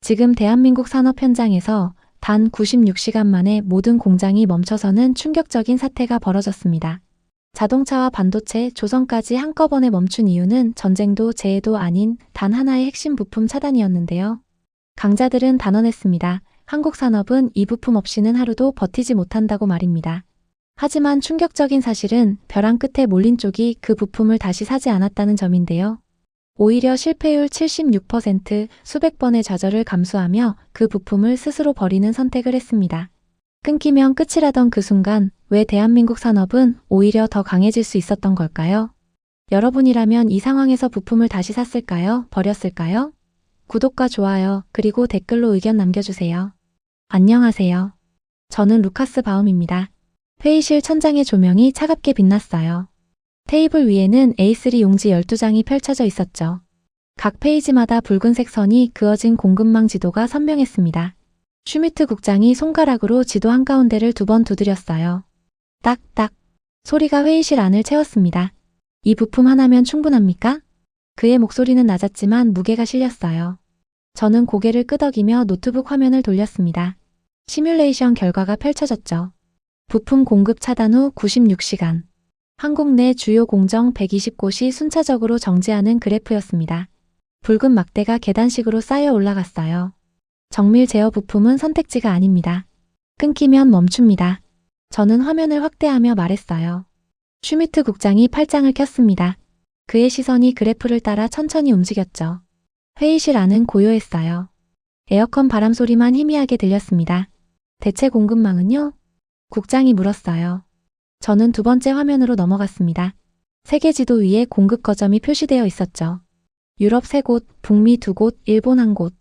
지금 대한민국 산업 현장에서 단 96시간 만에 모든 공장이 멈춰서는 충격적인 사태가 벌어졌습니다. 자동차와 반도체, 조선까지 한꺼번에 멈춘 이유는 전쟁도 재해도 아닌 단 하나의 핵심 부품 차단이었는데요. 강자들은 단언했습니다. 한국 산업은 이 부품 없이는 하루도 버티지 못한다고 말입니다. 하지만 충격적인 사실은 벼랑 끝에 몰린 쪽이 그 부품을 다시 사지 않았다는 점인데요. 오히려 실패율 76%, 수백 번의 좌절을 감수하며 그 부품을 스스로 버리는 선택을 했습니다. 끊기면 끝이라던 그 순간 왜 대한민국 산업은 오히려 더 강해질 수 있었던 걸까요? 여러분이라면 이 상황에서 부품을 다시 샀을까요? 버렸을까요? 구독과 좋아요, 그리고 댓글로 의견 남겨주세요. 안녕하세요. 저는 루카스 바움입니다. 회의실 천장의 조명이 차갑게 빛났어요. 테이블 위에는 A3 용지 12장이 펼쳐져 있었죠. 각 페이지마다 붉은색 선이 그어진 공급망 지도가 선명했습니다. 슈미트 국장이 손가락으로 지도 한가운데를 2번 두드렸어요. 딱딱 소리가 회의실 안을 채웠습니다. 이 부품 하나면 충분합니까? 그의 목소리는 낮았지만 무게가 실렸어요. 저는 고개를 끄덕이며 노트북 화면을 돌렸습니다. 시뮬레이션 결과가 펼쳐졌죠. 부품 공급 차단 후 96시간. 한국 내 주요 공정 120곳이 순차적으로 정지하는 그래프였습니다. 붉은 막대가 계단식으로 쌓여 올라갔어요. 정밀 제어 부품은 선택지가 아닙니다. 끊기면 멈춥니다. 저는 화면을 확대하며 말했어요. 슈미트 국장이 팔짱을 켰습니다. 그의 시선이 그래프를 따라 천천히 움직였죠. 회의실 안은 고요했어요. 에어컨 바람 소리만 희미하게 들렸습니다. 대체 공급망은요? 국장이 물었어요. 저는 2번째 화면으로 넘어갔습니다. 세계 지도 위에 공급 거점이 표시되어 있었죠. 유럽 3곳, 북미 2곳, 일본 1곳.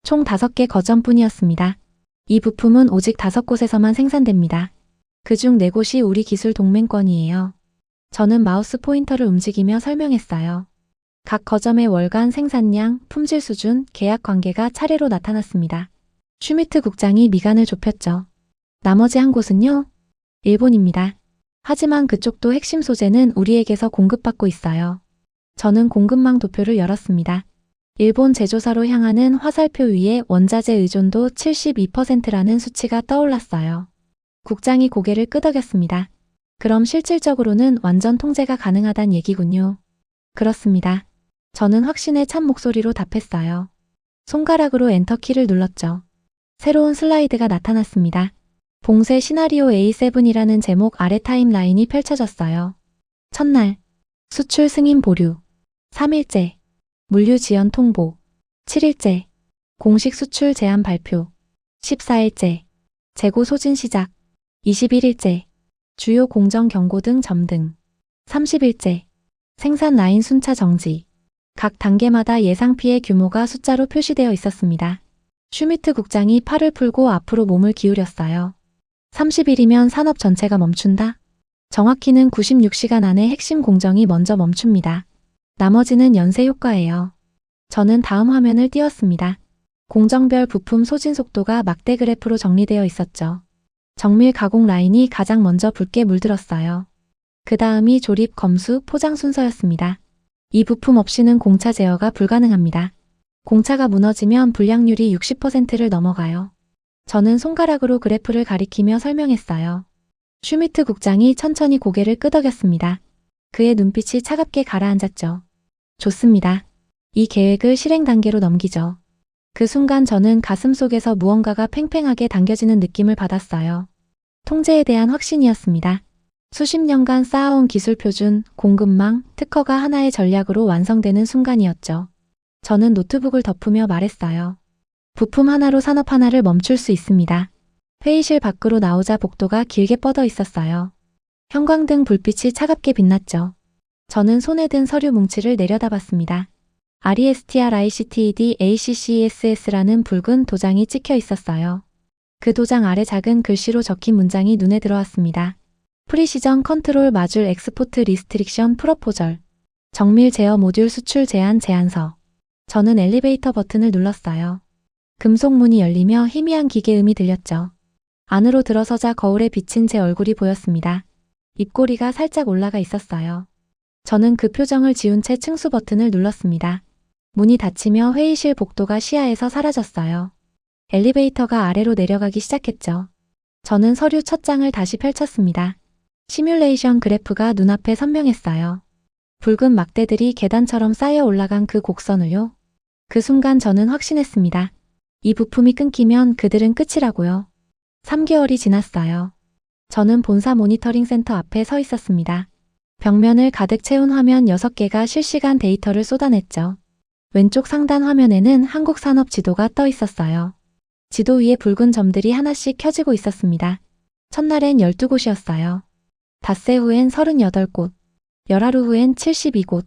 총 5개 거점뿐이었습니다. 이 부품은 오직 5곳에서만 생산됩니다. 그중 4곳이 우리 기술 동맹권이에요. 저는 마우스 포인터를 움직이며 설명했어요. 각 거점의 월간 생산량, 품질 수준, 계약 관계가 차례로 나타났습니다. 슈미트 국장이 미간을 좁혔죠. 나머지 한 곳은요? 일본입니다. 하지만 그쪽도 핵심 소재는 우리에게서 공급받고 있어요. 저는 공급망 도표를 열었습니다. 일본 제조사로 향하는 화살표 위에 원자재 의존도 72%라는 수치가 떠올랐어요. 국장이 고개를 끄덕였습니다. 그럼 실질적으로는 완전 통제가 가능하단 얘기군요. 그렇습니다. 저는 확신에 찬 목소리로 답했어요. 손가락으로 엔터키를 눌렀죠. 새로운 슬라이드가 나타났습니다. 봉쇄 시나리오 A7이라는 제목 아래 타임라인이 펼쳐졌어요. 첫날, 수출 승인 보류. 3일째, 물류 지연 통보. 7일째, 공식 수출 제한 발표. 14일째, 재고 소진 시작. 21일째, 주요 공정 경고 등 점등. 30일째, 생산 라인 순차 정지. 각 단계마다 예상 피해 규모가 숫자로 표시되어 있었습니다. 슈미트 국장이 팔을 풀고 앞으로 몸을 기울였어요. 30일이면 산업 전체가 멈춘다? 정확히는 96시간 안에 핵심 공정이 먼저 멈춥니다. 나머지는 연쇄 효과예요. 저는 다음 화면을 띄웠습니다. 공정별 부품 소진 속도가 막대 그래프로 정리되어 있었죠. 정밀 가공 라인이 가장 먼저 붉게 물들었어요. 그 다음이 조립, 검수, 포장 순서였습니다. 이 부품 없이는 공차 제어가 불가능합니다. 공차가 무너지면 불량률이 60%를 넘어가요. 저는 손가락으로 그래프를 가리키며 설명했어요. 슈미트 국장이 천천히 고개를 끄덕였습니다. 그의 눈빛이 차갑게 가라앉았죠. 좋습니다. 이 계획을 실행 단계로 넘기죠. 그 순간 저는 가슴속에서 무언가가 팽팽하게 당겨지는 느낌을 받았어요. 통제에 대한 확신이었습니다. 수십 년간 쌓아온 기술 표준, 공급망, 특허가 하나의 전략으로 완성되는 순간이었죠. 저는 노트북을 덮으며 말했어요. 부품 하나로 산업 하나를 멈출 수 있습니다. 회의실 밖으로 나오자 복도가 길게 뻗어 있었어요. 형광등 불빛이 차갑게 빛났죠. 저는 손에 든 서류 뭉치를 내려다봤습니다. RESTRICTED ACCESS라는 붉은 도장이 찍혀 있었어요. 그 도장 아래 작은 글씨로 적힌 문장이 눈에 들어왔습니다. 프리시전 컨트롤 마줄 엑스포트 리스트릭션 프로포절. 정밀 제어 모듈 수출 제한 제안서. 저는 엘리베이터 버튼을 눌렀어요. 금속 문이 열리며 희미한 기계음이 들렸죠. 안으로 들어서자 거울에 비친 제 얼굴이 보였습니다. 입꼬리가 살짝 올라가 있었어요. 저는 그 표정을 지운 채 층수 버튼을 눌렀습니다. 문이 닫히며 회의실 복도가 시야에서 사라졌어요. 엘리베이터가 아래로 내려가기 시작했죠. 저는 서류 첫 장을 다시 펼쳤습니다. 시뮬레이션 그래프가 눈앞에 선명했어요. 붉은 막대들이 계단처럼 쌓여 올라간 그 곡선을요. 그 순간 저는 확신했습니다. 이 부품이 끊기면 그들은 끝이라고요. 3개월이 지났어요. 저는 본사 모니터링 센터 앞에 서 있었습니다. 벽면을 가득 채운 화면 6개가 실시간 데이터를 쏟아냈죠. 왼쪽 상단 화면에는 한국 산업 지도가 떠 있었어요. 지도 위에 붉은 점들이 하나씩 켜지고 있었습니다. 첫날엔 12곳이었어요. 닷새 후엔 38곳, 열하루 후엔 72곳,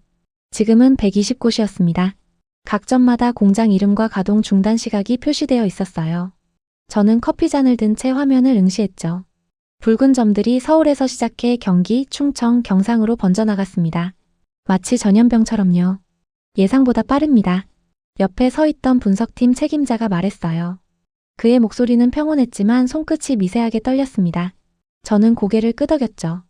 지금은 120곳이었습니다. 각 점마다 공장 이름과 가동 중단 시각이 표시되어 있었어요. 저는 커피잔을 든 채 화면을 응시했죠. 붉은 점들이 서울에서 시작해 경기, 충청, 경상으로 번져나갔습니다. 마치 전염병처럼요. 예상보다 빠릅니다. 옆에 서 있던 분석팀 책임자가 말했어요. 그의 목소리는 평온했지만 손끝이 미세하게 떨렸습니다. 저는 고개를 끄덕였죠.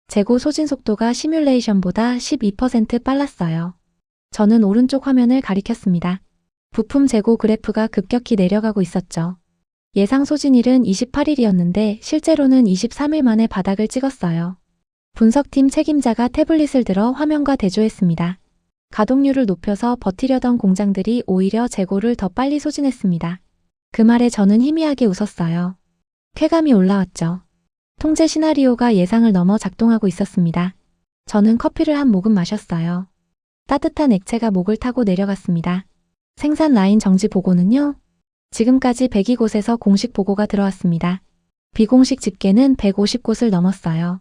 재고 소진 속도가 시뮬레이션보다 12% 빨랐어요. 저는 오른쪽 화면을 가리켰습니다. 부품 재고 그래프가 급격히 내려가고 있었죠. 예상 소진일은 28일이었는데 실제로는 23일 만에 바닥을 찍었어요. 분석팀 책임자가 태블릿을 들어 화면과 대조했습니다. 가동률을 높여서 버티려던 공장들이 오히려 재고를 더 빨리 소진했습니다. 그 말에 저는 희미하게 웃었어요. 쾌감이 올라왔죠. 통제 시나리오가 예상을 넘어 작동하고 있었습니다. 저는 커피를 한 모금 마셨어요. 따뜻한 액체가 목을 타고 내려갔습니다. 생산 라인 정지 보고는요? 지금까지 102곳에서 공식 보고가 들어왔습니다. 비공식 집계는 150곳을 넘었어요.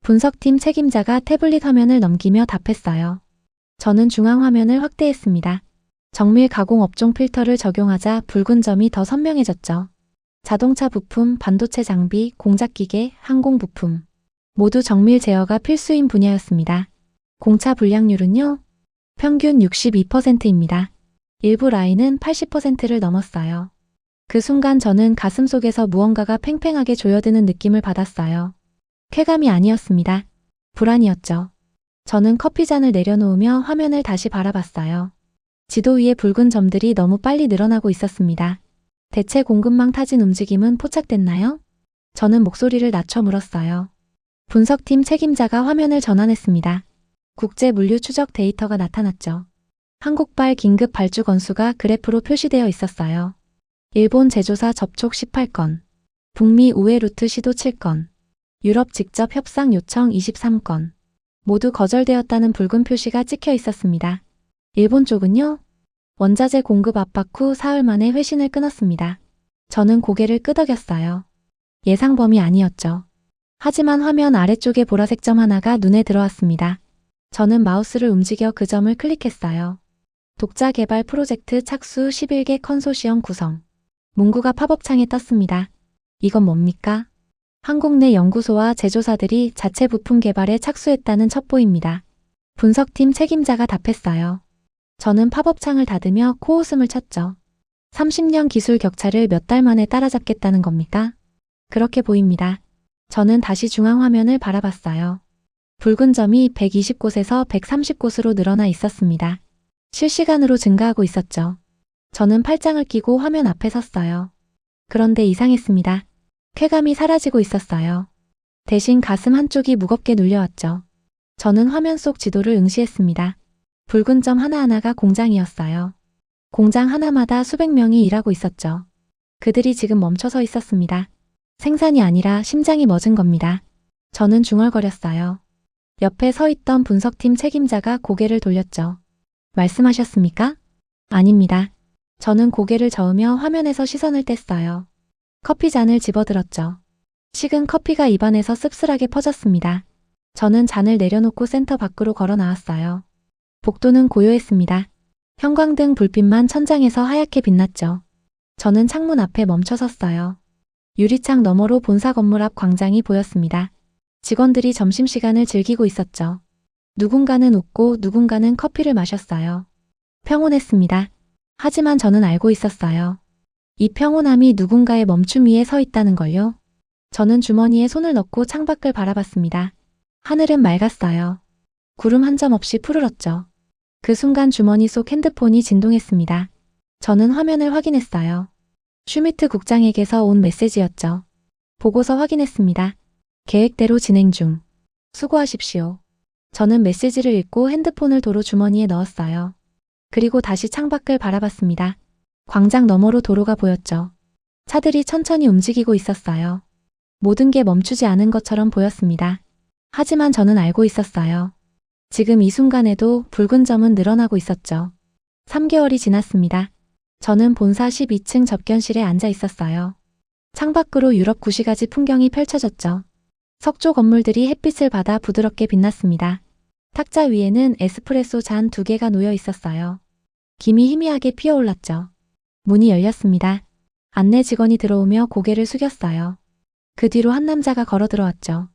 분석팀 책임자가 태블릿 화면을 넘기며 답했어요. 저는 중앙 화면을 확대했습니다. 정밀 가공 업종 필터를 적용하자 붉은 점이 더 선명해졌죠. 자동차 부품, 반도체 장비, 공작기계, 항공 부품. 모두 정밀 제어가 필수인 분야였습니다. 공차 불량률은요? 평균 62%입니다. 일부 라인은 80%를 넘었어요. 그 순간 저는 가슴속에서 무언가가 팽팽하게 조여드는 느낌을 받았어요. 쾌감이 아니었습니다. 불안이었죠. 저는 커피잔을 내려놓으며 화면을 다시 바라봤어요. 지도 위에 붉은 점들이 너무 빨리 늘어나고 있었습니다. 대체 공급망 타진 움직임은 포착됐나요? 저는 목소리를 낮춰 물었어요. 분석팀 책임자가 화면을 전환했습니다. 국제 물류 추적 데이터가 나타났죠. 한국발 긴급 발주 건수가 그래프로 표시되어 있었어요. 일본 제조사 접촉 18건, 북미 우회 루트 시도 7건, 유럽 직접 협상 요청 23건, 모두 거절되었다는 붉은 표시가 찍혀 있었습니다. 일본 쪽은요? 원자재 공급 압박 후 사흘 만에 회신을 끊었습니다. 저는 고개를 끄덕였어요. 예상 범위 아니었죠. 하지만 화면 아래쪽에 보라색 점 하나가 눈에 들어왔습니다. 저는 마우스를 움직여 그 점을 클릭했어요. 독자 개발 프로젝트 착수 11개 컨소시엄 구성. 문구가 팝업창에 떴습니다. 이건 뭡니까? 한국 내 연구소와 제조사들이 자체 부품 개발에 착수했다는 첩보입니다. 분석팀 책임자가 답했어요. 저는 팝업창을 닫으며 코웃음을 쳤죠. 30년 기술 격차를 몇 달 만에 따라잡겠다는 겁니까? 그렇게 보입니다. 저는 다시 중앙 화면을 바라봤어요. 붉은 점이 120곳에서 130곳으로 늘어나 있었습니다. 실시간으로 증가하고 있었죠. 저는 팔짱을 끼고 화면 앞에 섰어요. 그런데 이상했습니다. 쾌감이 사라지고 있었어요. 대신 가슴 한쪽이 무겁게 눌려왔죠. 저는 화면 속 지도를 응시했습니다. 붉은 점 하나하나가 공장이었어요. 공장 하나마다 수백 명이 일하고 있었죠. 그들이 지금 멈춰서 있었습니다. 생산이 아니라 심장이 멎은 겁니다. 저는 중얼거렸어요. 옆에 서 있던 분석팀 책임자가 고개를 돌렸죠. 말씀하셨습니까? 아닙니다. 저는 고개를 저으며 화면에서 시선을 뗐어요. 커피잔을 집어들었죠. 식은 커피가 입안에서 씁쓸하게 퍼졌습니다. 저는 잔을 내려놓고 센터 밖으로 걸어 나왔어요. 복도는 고요했습니다. 형광등 불빛만 천장에서 하얗게 빛났죠. 저는 창문 앞에 멈춰 섰어요. 유리창 너머로 본사 건물 앞 광장이 보였습니다. 직원들이 점심시간을 즐기고 있었죠. 누군가는 웃고 누군가는 커피를 마셨어요. 평온했습니다. 하지만 저는 알고 있었어요. 이 평온함이 누군가의 멈춤 위에 서 있다는 걸요. 저는 주머니에 손을 넣고 창밖을 바라봤습니다. 하늘은 맑았어요. 구름 한 점 없이 푸르렀죠. 그 순간 주머니 속 핸드폰이 진동했습니다. 저는 화면을 확인했어요. 슈미트 국장에게서 온 메시지였죠. 보고서 확인했습니다. 계획대로 진행 중. 수고하십시오. 저는 메시지를 읽고 핸드폰을 도로 주머니에 넣었어요. 그리고 다시 창밖을 바라봤습니다. 광장 너머로 도로가 보였죠. 차들이 천천히 움직이고 있었어요. 모든 게 멈추지 않은 것처럼 보였습니다. 하지만 저는 알고 있었어요. 지금 이 순간에도 붉은 점은 늘어나고 있었죠. 3개월이 지났습니다. 저는 본사 12층 접견실에 앉아 있었어요. 창밖으로 유럽 구시가지 풍경이 펼쳐졌죠. 석조 건물들이 햇빛을 받아 부드럽게 빛났습니다. 탁자 위에는 에스프레소 잔 2개가 놓여 있었어요. 김이 희미하게 피어올랐죠. 문이 열렸습니다. 안내 직원이 들어오며 고개를 숙였어요. 그 뒤로 한 남자가 걸어 들어왔죠.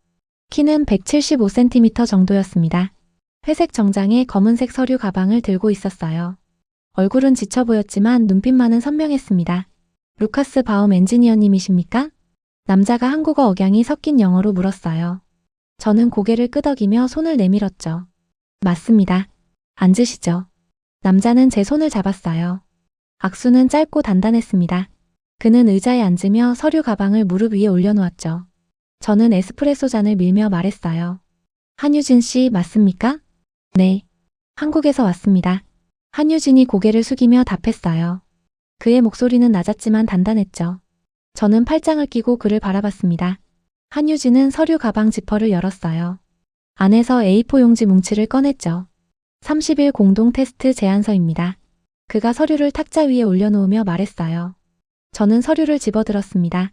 키는 175cm 정도였습니다. 회색 정장에 검은색 서류 가방을 들고 있었어요. 얼굴은 지쳐 보였지만 눈빛만은 선명했습니다. 루카스 바움 엔지니어님이십니까? 남자가 한국어 억양이 섞인 영어로 물었어요. 저는 고개를 끄덕이며 손을 내밀었죠. 맞습니다. 앉으시죠. 남자는 제 손을 잡았어요. 악수는 짧고 단단했습니다. 그는 의자에 앉으며 서류 가방을 무릎 위에 올려놓았죠. 저는 에스프레소 잔을 밀며 말했어요. 한유진 씨 맞습니까? 네. 한국에서 왔습니다. 한유진이 고개를 숙이며 답했어요. 그의 목소리는 낮았지만 단단했죠. 저는 팔짱을 끼고 그를 바라봤습니다. 한유진은 서류 가방 지퍼를 열었어요. 안에서 A4 용지 뭉치를 꺼냈죠. 30일 공동 테스트 제안서입니다. 그가 서류를 탁자 위에 올려놓으며 말했어요. 저는 서류를 집어들었습니다.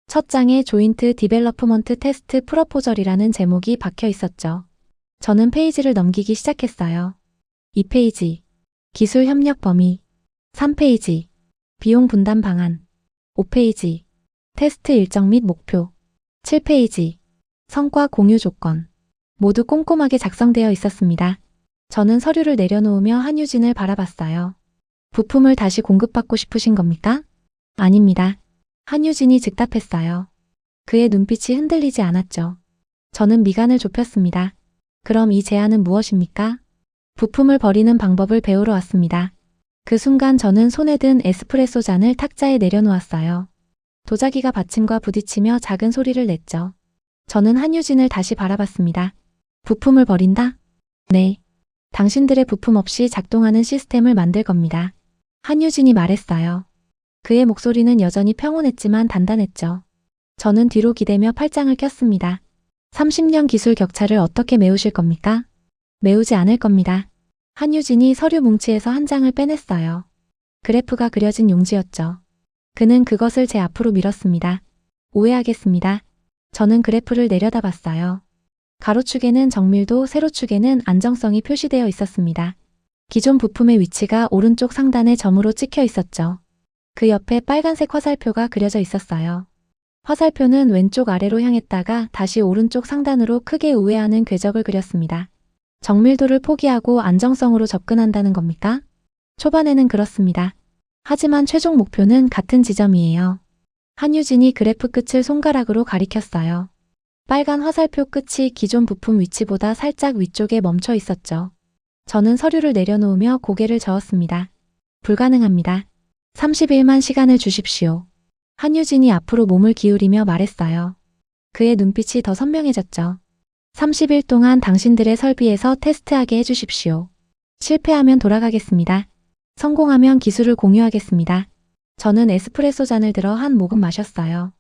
첫 장에 조인트 디벨로프먼트 테스트 프로포절이라는 제목이 박혀 있었죠. 저는 페이지를 넘기기 시작했어요. 2페이지. 기술 협력 범위. 3페이지. 비용 분담 방안. 5페이지. 테스트 일정 및 목표. 7페이지. 성과 공유 조건. 모두 꼼꼼하게 작성되어 있었습니다. 저는 서류를 내려놓으며 한유진을 바라봤어요. 부품을 다시 공급받고 싶으신 겁니까? 아닙니다. 한유진이 즉답했어요. 그의 눈빛이 흔들리지 않았죠. 저는 미간을 좁혔습니다. 그럼 이 제안은 무엇입니까? 부품을 버리는 방법을 배우러 왔습니다. 그 순간 저는 손에 든 에스프레소 잔을 탁자에 내려놓았어요. 도자기가 받침과 부딪히며 작은 소리를 냈죠. 저는 한유진을 다시 바라봤습니다. 부품을 버린다? 네. 당신들의 부품 없이 작동하는 시스템을 만들 겁니다. 한유진이 말했어요. 그의 목소리는 여전히 평온했지만 단단했죠. 저는 뒤로 기대며 팔짱을 꼈습니다. 30년 기술 격차를 어떻게 메우실 겁니까? 메우지 않을 겁니다. 한유진이 서류 뭉치에서 한 장을 빼냈어요. 그래프가 그려진 용지였죠. 그는 그것을 제 앞으로 밀었습니다. 오해하겠습니다. 저는 그래프를 내려다봤어요. 가로축에는 정밀도, 세로축에는 안정성이 표시되어 있었습니다. 기존 부품의 위치가 오른쪽 상단의 점으로 찍혀 있었죠. 그 옆에 빨간색 화살표가 그려져 있었어요. 화살표는 왼쪽 아래로 향했다가 다시 오른쪽 상단으로 크게 우회하는 궤적을 그렸습니다. 정밀도를 포기하고 안정성으로 접근한다는 겁니까? 초반에는 그렇습니다. 하지만 최종 목표는 같은 지점이에요. 한유진이 그래프 끝을 손가락으로 가리켰어요. 빨간 화살표 끝이 기존 부품 위치보다 살짝 위쪽에 멈춰 있었죠. 저는 서류를 내려놓으며 고개를 저었습니다. 불가능합니다. 30일만 시간을 주십시오. 한유진이 앞으로 몸을 기울이며 말했어요. 그의 눈빛이 더 선명해졌죠. 30일 동안 당신들의 설비에서 테스트하게 해주십시오. 실패하면 돌아가겠습니다. 성공하면 기술을 공유하겠습니다. 저는 에스프레소 잔을 들어 한 모금 마셨어요.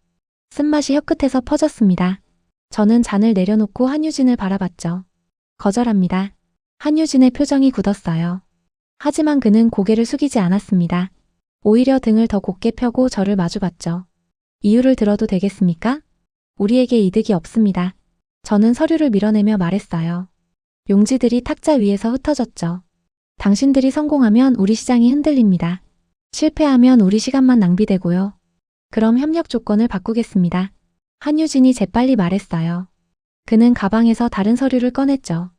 쓴맛이 혀끝에서 퍼졌습니다. 저는 잔을 내려놓고 한유진을 바라봤죠. 거절합니다. 한유진의 표정이 굳었어요. 하지만 그는 고개를 숙이지 않았습니다. 오히려 등을 더 곧게 펴고 저를 마주봤죠. 이유를 들어도 되겠습니까? 우리에게 이득이 없습니다. 저는 서류를 밀어내며 말했어요. 용지들이 탁자 위에서 흩어졌죠. 당신들이 성공하면 우리 시장이 흔들립니다. 실패하면 우리 시간만 낭비되고요. 그럼 협력 조건을 바꾸겠습니다. 한유진이 재빨리 말했어요. 그는 가방에서 다른 서류를 꺼냈죠.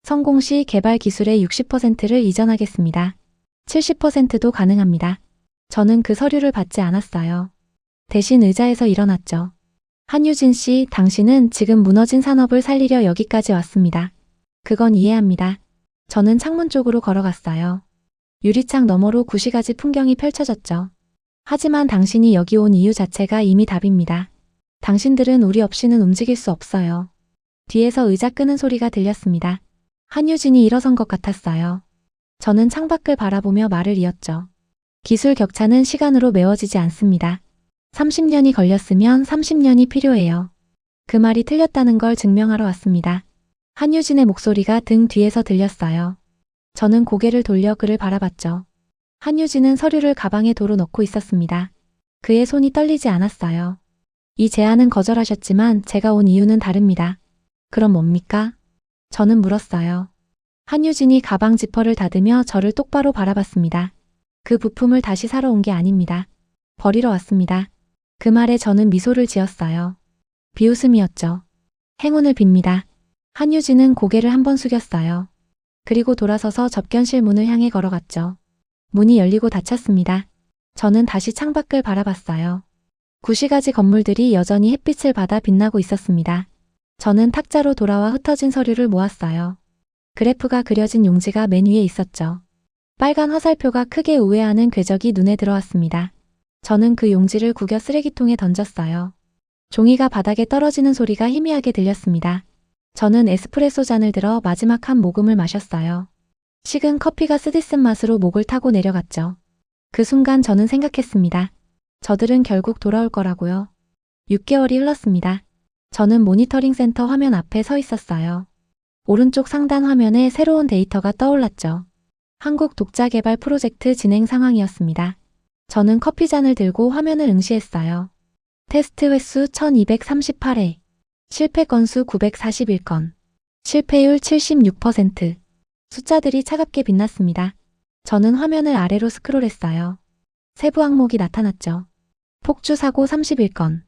성공 시 개발 기술의 60%를 이전하겠습니다. 70%도 가능합니다. 저는 그 서류를 받지 않았어요. 대신 의자에서 일어났죠. 한유진 씨, 당신은 지금 무너진 산업을 살리려 여기까지 왔습니다. 그건 이해합니다. 저는 창문 쪽으로 걸어갔어요. 유리창 너머로 구시가지 풍경이 펼쳐졌죠. 하지만 당신이 여기 온 이유 자체가 이미 답입니다. 당신들은 우리 없이는 움직일 수 없어요. 뒤에서 의자 끄는 소리가 들렸습니다. 한유진이 일어선 것 같았어요. 저는 창밖을 바라보며 말을 이었죠. 기술 격차는 시간으로 메워지지 않습니다. 30년이 걸렸으면 30년이 필요해요. 그 말이 틀렸다는 걸 증명하러 왔습니다. 한유진의 목소리가 등 뒤에서 들렸어요. 저는 고개를 돌려 그를 바라봤죠. 한유진은 서류를 가방에 도로 넣고 있었습니다. 그의 손이 떨리지 않았어요. 이 제안은 거절하셨지만 제가 온 이유는 다릅니다. 그럼 뭡니까? 저는 물었어요. 한유진이 가방 지퍼를 닫으며 저를 똑바로 바라봤습니다. 그 부품을 다시 사러 온 게 아닙니다. 버리러 왔습니다. 그 말에 저는 미소를 지었어요. 비웃음이었죠. 행운을 빕니다. 한유진은 고개를 한번 숙였어요. 그리고 돌아서서 접견실 문을 향해 걸어갔죠. 문이 열리고 닫혔습니다. 저는 다시 창밖을 바라봤어요. 구시가지 건물들이 여전히 햇빛을 받아 빛나고 있었습니다. 저는 탁자로 돌아와 흩어진 서류를 모았어요. 그래프가 그려진 용지가 맨 위에 있었죠. 빨간 화살표가 크게 우회하는 궤적이 눈에 들어왔습니다. 저는 그 용지를 구겨 쓰레기통에 던졌어요. 종이가 바닥에 떨어지는 소리가 희미하게 들렸습니다. 저는 에스프레소 잔을 들어 마지막 한 모금을 마셨어요. 식은 커피가 쓰디쓴 맛으로 목을 타고 내려갔죠. 그 순간 저는 생각했습니다. 저들은 결국 돌아올 거라고요. 6개월이 흘렀습니다. 저는 모니터링 센터 화면 앞에 서 있었어요. 오른쪽 상단 화면에 새로운 데이터가 떠올랐죠. 한국 독자 개발 프로젝트 진행 상황이었습니다. 저는 커피잔을 들고 화면을 응시했어요. 테스트 횟수 1238회, 실패 건수 941건, 실패율 76%. 숫자들이 차갑게 빛났습니다. 저는 화면을 아래로 스크롤했어요. 세부 항목이 나타났죠. 폭주 사고 31건,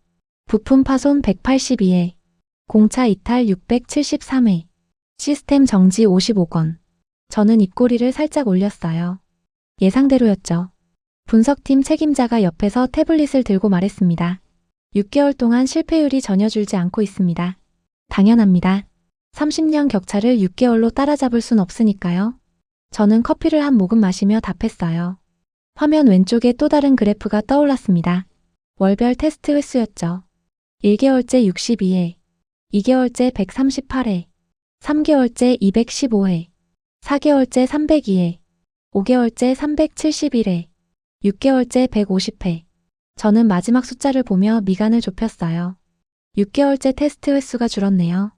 부품 파손 182회, 공차 이탈 673회, 시스템 정지 55건. 저는 입꼬리를 살짝 올렸어요. 예상대로였죠. 분석팀 책임자가 옆에서 태블릿을 들고 말했습니다. 6개월 동안 실패율이 전혀 줄지 않고 있습니다. 당연합니다. 30년 격차를 6개월로 따라잡을 순 없으니까요. 저는 커피를 한 모금 마시며 답했어요. 화면 왼쪽에 또 다른 그래프가 떠올랐습니다. 월별 테스트 횟수였죠. 1개월째 62회, 2개월째 138회, 3개월째 215회, 4개월째 302회, 5개월째 371회, 6개월째 150회. 저는 마지막 숫자를 보며 미간을 좁혔어요. 6개월째 테스트 횟수가 줄었네요.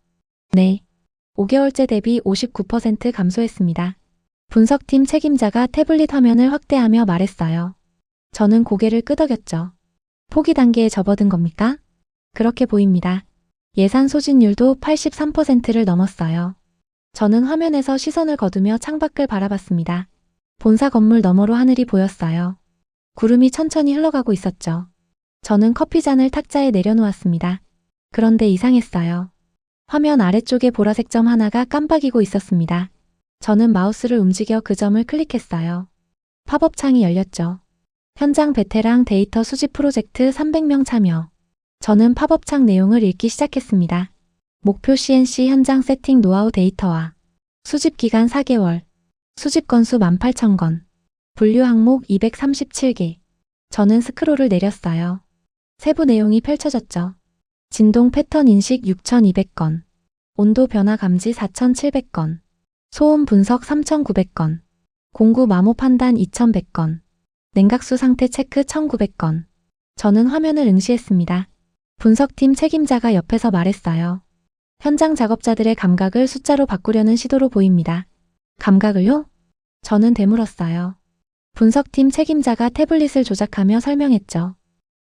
네. 5개월째 대비 59% 감소했습니다. 분석팀 책임자가 태블릿 화면을 확대하며 말했어요. 저는 고개를 끄덕였죠. 포기 단계에 접어든 겁니까? 그렇게 보입니다. 예산 소진율도 83%를 넘었어요. 저는 화면에서 시선을 거두며 창밖을 바라봤습니다. 본사 건물 너머로 하늘이 보였어요. 구름이 천천히 흘러가고 있었죠. 저는 커피잔을 탁자에 내려놓았습니다. 그런데 이상했어요. 화면 아래쪽에 보라색 점 하나가 깜빡이고 있었습니다. 저는 마우스를 움직여 그 점을 클릭했어요. 팝업 창이 열렸죠. 현장 베테랑 데이터 수집 프로젝트 300명 참여. 저는 팝업 창 내용을 읽기 시작했습니다. 목표 CNC 현장 세팅 노하우 데이터와 수집 기간 4개월, 수집 건수 18,000건, 분류 항목 237개. 저는 스크롤을 내렸어요. 세부 내용이 펼쳐졌죠. 진동 패턴 인식 6,200건, 온도 변화 감지 4,700건, 소음 분석 3,900건, 공구 마모 판단 2,100건, 냉각수 상태 체크 1,900건. 저는 화면을 응시했습니다. 분석팀 책임자가 옆에서 말했어요. 현장 작업자들의 감각을 숫자로 바꾸려는 시도로 보입니다. 감각을요? 저는 되물었어요. 분석팀 책임자가 태블릿을 조작하며 설명했죠.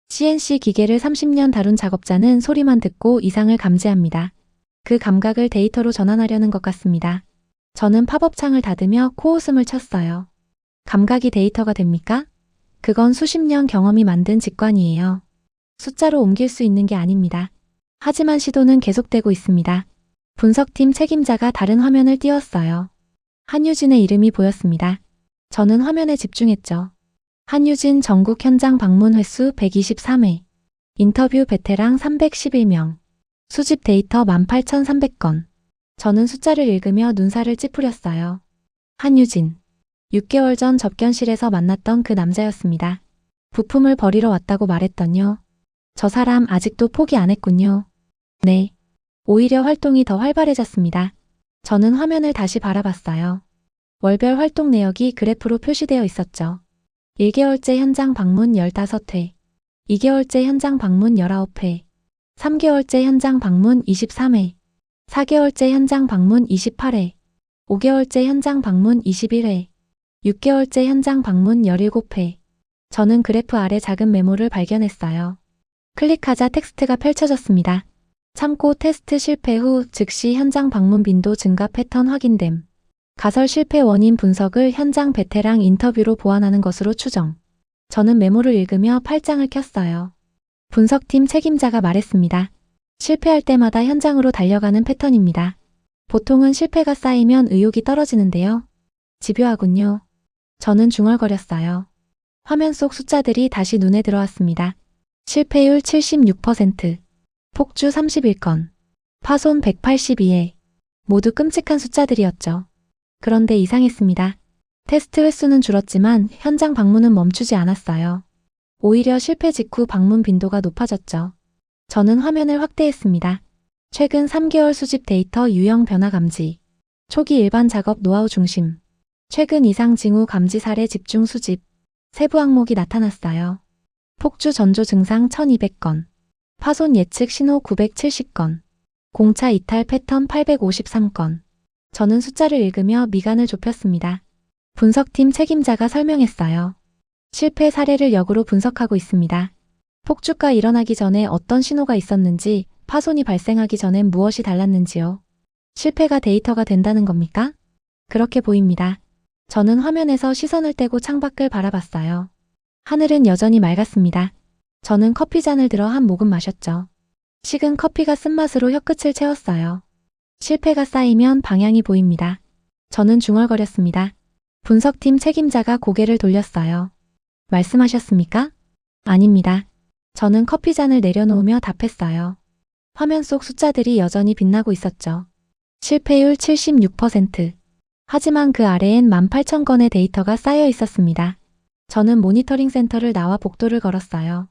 CNC 기계를 30년 다룬 작업자는 소리만 듣고 이상을 감지합니다. 그 감각을 데이터로 전환하려는 것 같습니다. 저는 팝업 창을 닫으며 코웃음을 쳤어요. 감각이 데이터가 됩니까? 그건 수십 년 경험이 만든 직관이에요. 숫자로 옮길 수 있는 게 아닙니다. 하지만 시도는 계속되고 있습니다. 분석팀 책임자가 다른 화면을 띄웠어요. 한유진의 이름이 보였습니다. 저는 화면에 집중했죠. 한유진 전국 현장 방문 횟수 123회, 인터뷰 베테랑 311명, 수집 데이터 18,300건. 저는 숫자를 읽으며 눈살을 찌푸렸어요. 한유진. 6개월 전 접견실에서 만났던 그 남자였습니다. 부품을 버리러 왔다고 말했더니요. 저 사람 아직도 포기 안 했군요. 네. 오히려 활동이 더 활발해졌습니다. 저는 화면을 다시 바라봤어요. 월별 활동 내역이 그래프로 표시되어 있었죠. 1개월째 현장 방문 15회, 2개월째 현장 방문 19회, 3개월째 현장 방문 23회, 4개월째 현장 방문 28회, 5개월째 현장 방문 21회, 6개월째 현장 방문 17회. 저는 그래프 아래 작은 메모를 발견했어요. 클릭하자 텍스트가 펼쳐졌습니다. 참고 테스트 실패 후 즉시 현장 방문 빈도 증가 패턴 확인됨. 가설 실패 원인 분석을 현장 베테랑 인터뷰로 보완하는 것으로 추정. 저는 메모를 읽으며 팔짱을 켰어요. 분석팀 책임자가 말했습니다. 실패할 때마다 현장으로 달려가는 패턴입니다. 보통은 실패가 쌓이면 의욕이 떨어지는데요. 집요하군요. 저는 중얼거렸어요. 화면 속 숫자들이 다시 눈에 들어왔습니다. 실패율 76%, 폭주 31건, 파손 182회. 모두 끔찍한 숫자들이었죠. 그런데 이상했습니다. 테스트 횟수는 줄었지만 현장 방문은 멈추지 않았어요. 오히려 실패 직후 방문 빈도가 높아졌죠. 저는 화면을 확대했습니다. 최근 3개월 수집 데이터 유형 변화 감지, 초기 일반 작업 노하우 중심, 최근 이상 징후 감지 사례 집중 수집, 세부 항목이 나타났어요. 폭주 전조 증상 1200건, 파손 예측 신호 970건, 공차 이탈 패턴 853건. 저는 숫자를 읽으며 미간을 좁혔습니다. 분석팀 책임자가 설명했어요. 실패 사례를 역으로 분석하고 있습니다. 폭주가 일어나기 전에 어떤 신호가 있었는지, 파손이 발생하기 전엔 무엇이 달랐는지요. 실패가 데이터가 된다는 겁니까? 그렇게 보입니다. 저는 화면에서 시선을 떼고 창밖을 바라봤어요. 하늘은 여전히 맑았습니다. 저는 커피잔을 들어 한 모금 마셨죠. 식은 커피가 쓴맛으로 혀끝을 채웠어요. 실패가 쌓이면 방향이 보입니다. 저는 중얼거렸습니다. 분석팀 책임자가 고개를 돌렸어요. 말씀하셨습니까? 아닙니다. 저는 커피잔을 내려놓으며 답했어요. 화면 속 숫자들이 여전히 빛나고 있었죠. 실패율 76%. 하지만 그 아래엔 18,000건의 데이터가 쌓여 있었습니다. 저는 모니터링 센터를 나와 복도를 걸었어요.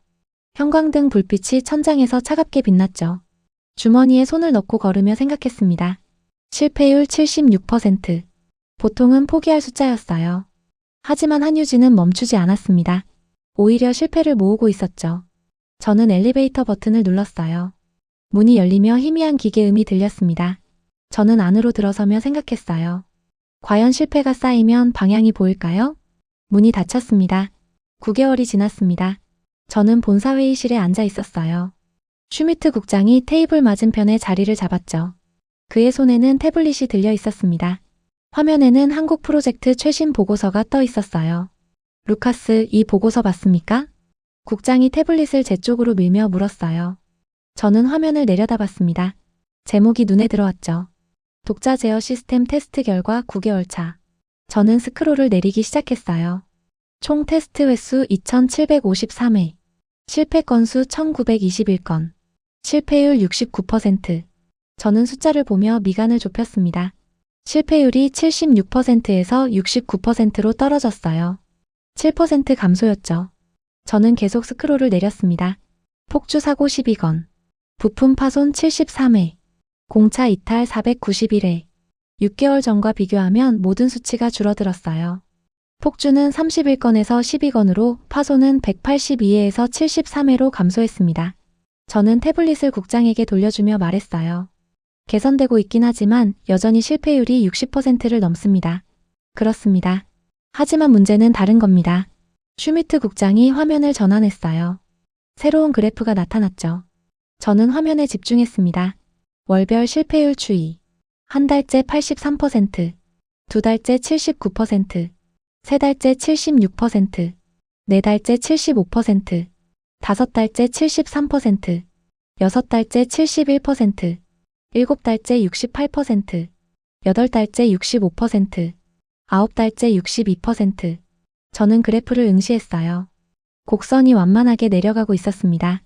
형광등 불빛이 천장에서 차갑게 빛났죠. 주머니에 손을 넣고 걸으며 생각했습니다. 실패율 76%. 보통은 포기할 숫자였어요. 하지만 한유진은 멈추지 않았습니다. 오히려 실패를 모으고 있었죠. 저는 엘리베이터 버튼을 눌렀어요. 문이 열리며 희미한 기계음이 들렸습니다. 저는 안으로 들어서며 생각했어요. 과연 실패가 쌓이면 방향이 보일까요? 문이 닫혔습니다. 9개월이 지났습니다. 저는 본사회의실에 앉아 있었어요. 슈미트 국장이 테이블 맞은편에 자리를 잡았죠. 그의 손에는 태블릿이 들려 있었습니다. 화면에는 한국 프로젝트 최신 보고서가 떠 있었어요. 루카스, 이 보고서 봤습니까? 국장이 태블릿을 제 쪽으로 밀며 물었어요. 저는 화면을 내려다봤습니다. 제목이 눈에 들어왔죠. 독자 제어 시스템 테스트 결과 9개월 차. 저는 스크롤을 내리기 시작했어요. 총 테스트 횟수 2753회. 실패 건수 1921건. 실패율 69%. 저는 숫자를 보며 미간을 좁혔습니다. 실패율이 76%에서 69%로 떨어졌어요. 7% 감소였죠. 저는 계속 스크롤을 내렸습니다. 폭주 사고 12건. 부품 파손 73회. 공차 이탈 491회. 6개월 전과 비교하면 모든 수치가 줄어들었어요. 폭주는 31건에서 12건으로 파손은 182회에서 73회로 감소했습니다. 저는 태블릿을 국장에게 돌려주며 말했어요. 개선되고 있긴 하지만 여전히 실패율이 60%를 넘습니다. 그렇습니다. 하지만 문제는 다른 겁니다. 슈미트 국장이 화면을 전환했어요. 새로운 그래프가 나타났죠. 저는 화면에 집중했습니다. 월별 실패율 추이. 한 달째 83%, 두 달째 79%, 세 달째 76%, 네 달째 75%, 다섯 달째 73%, 여섯 달째 71%, 일곱 달째 68%, 여덟 달째 65%, 아홉 달째 62%. 저는 그래프를 응시했어요. 곡선이 완만하게 내려가고 있었습니다.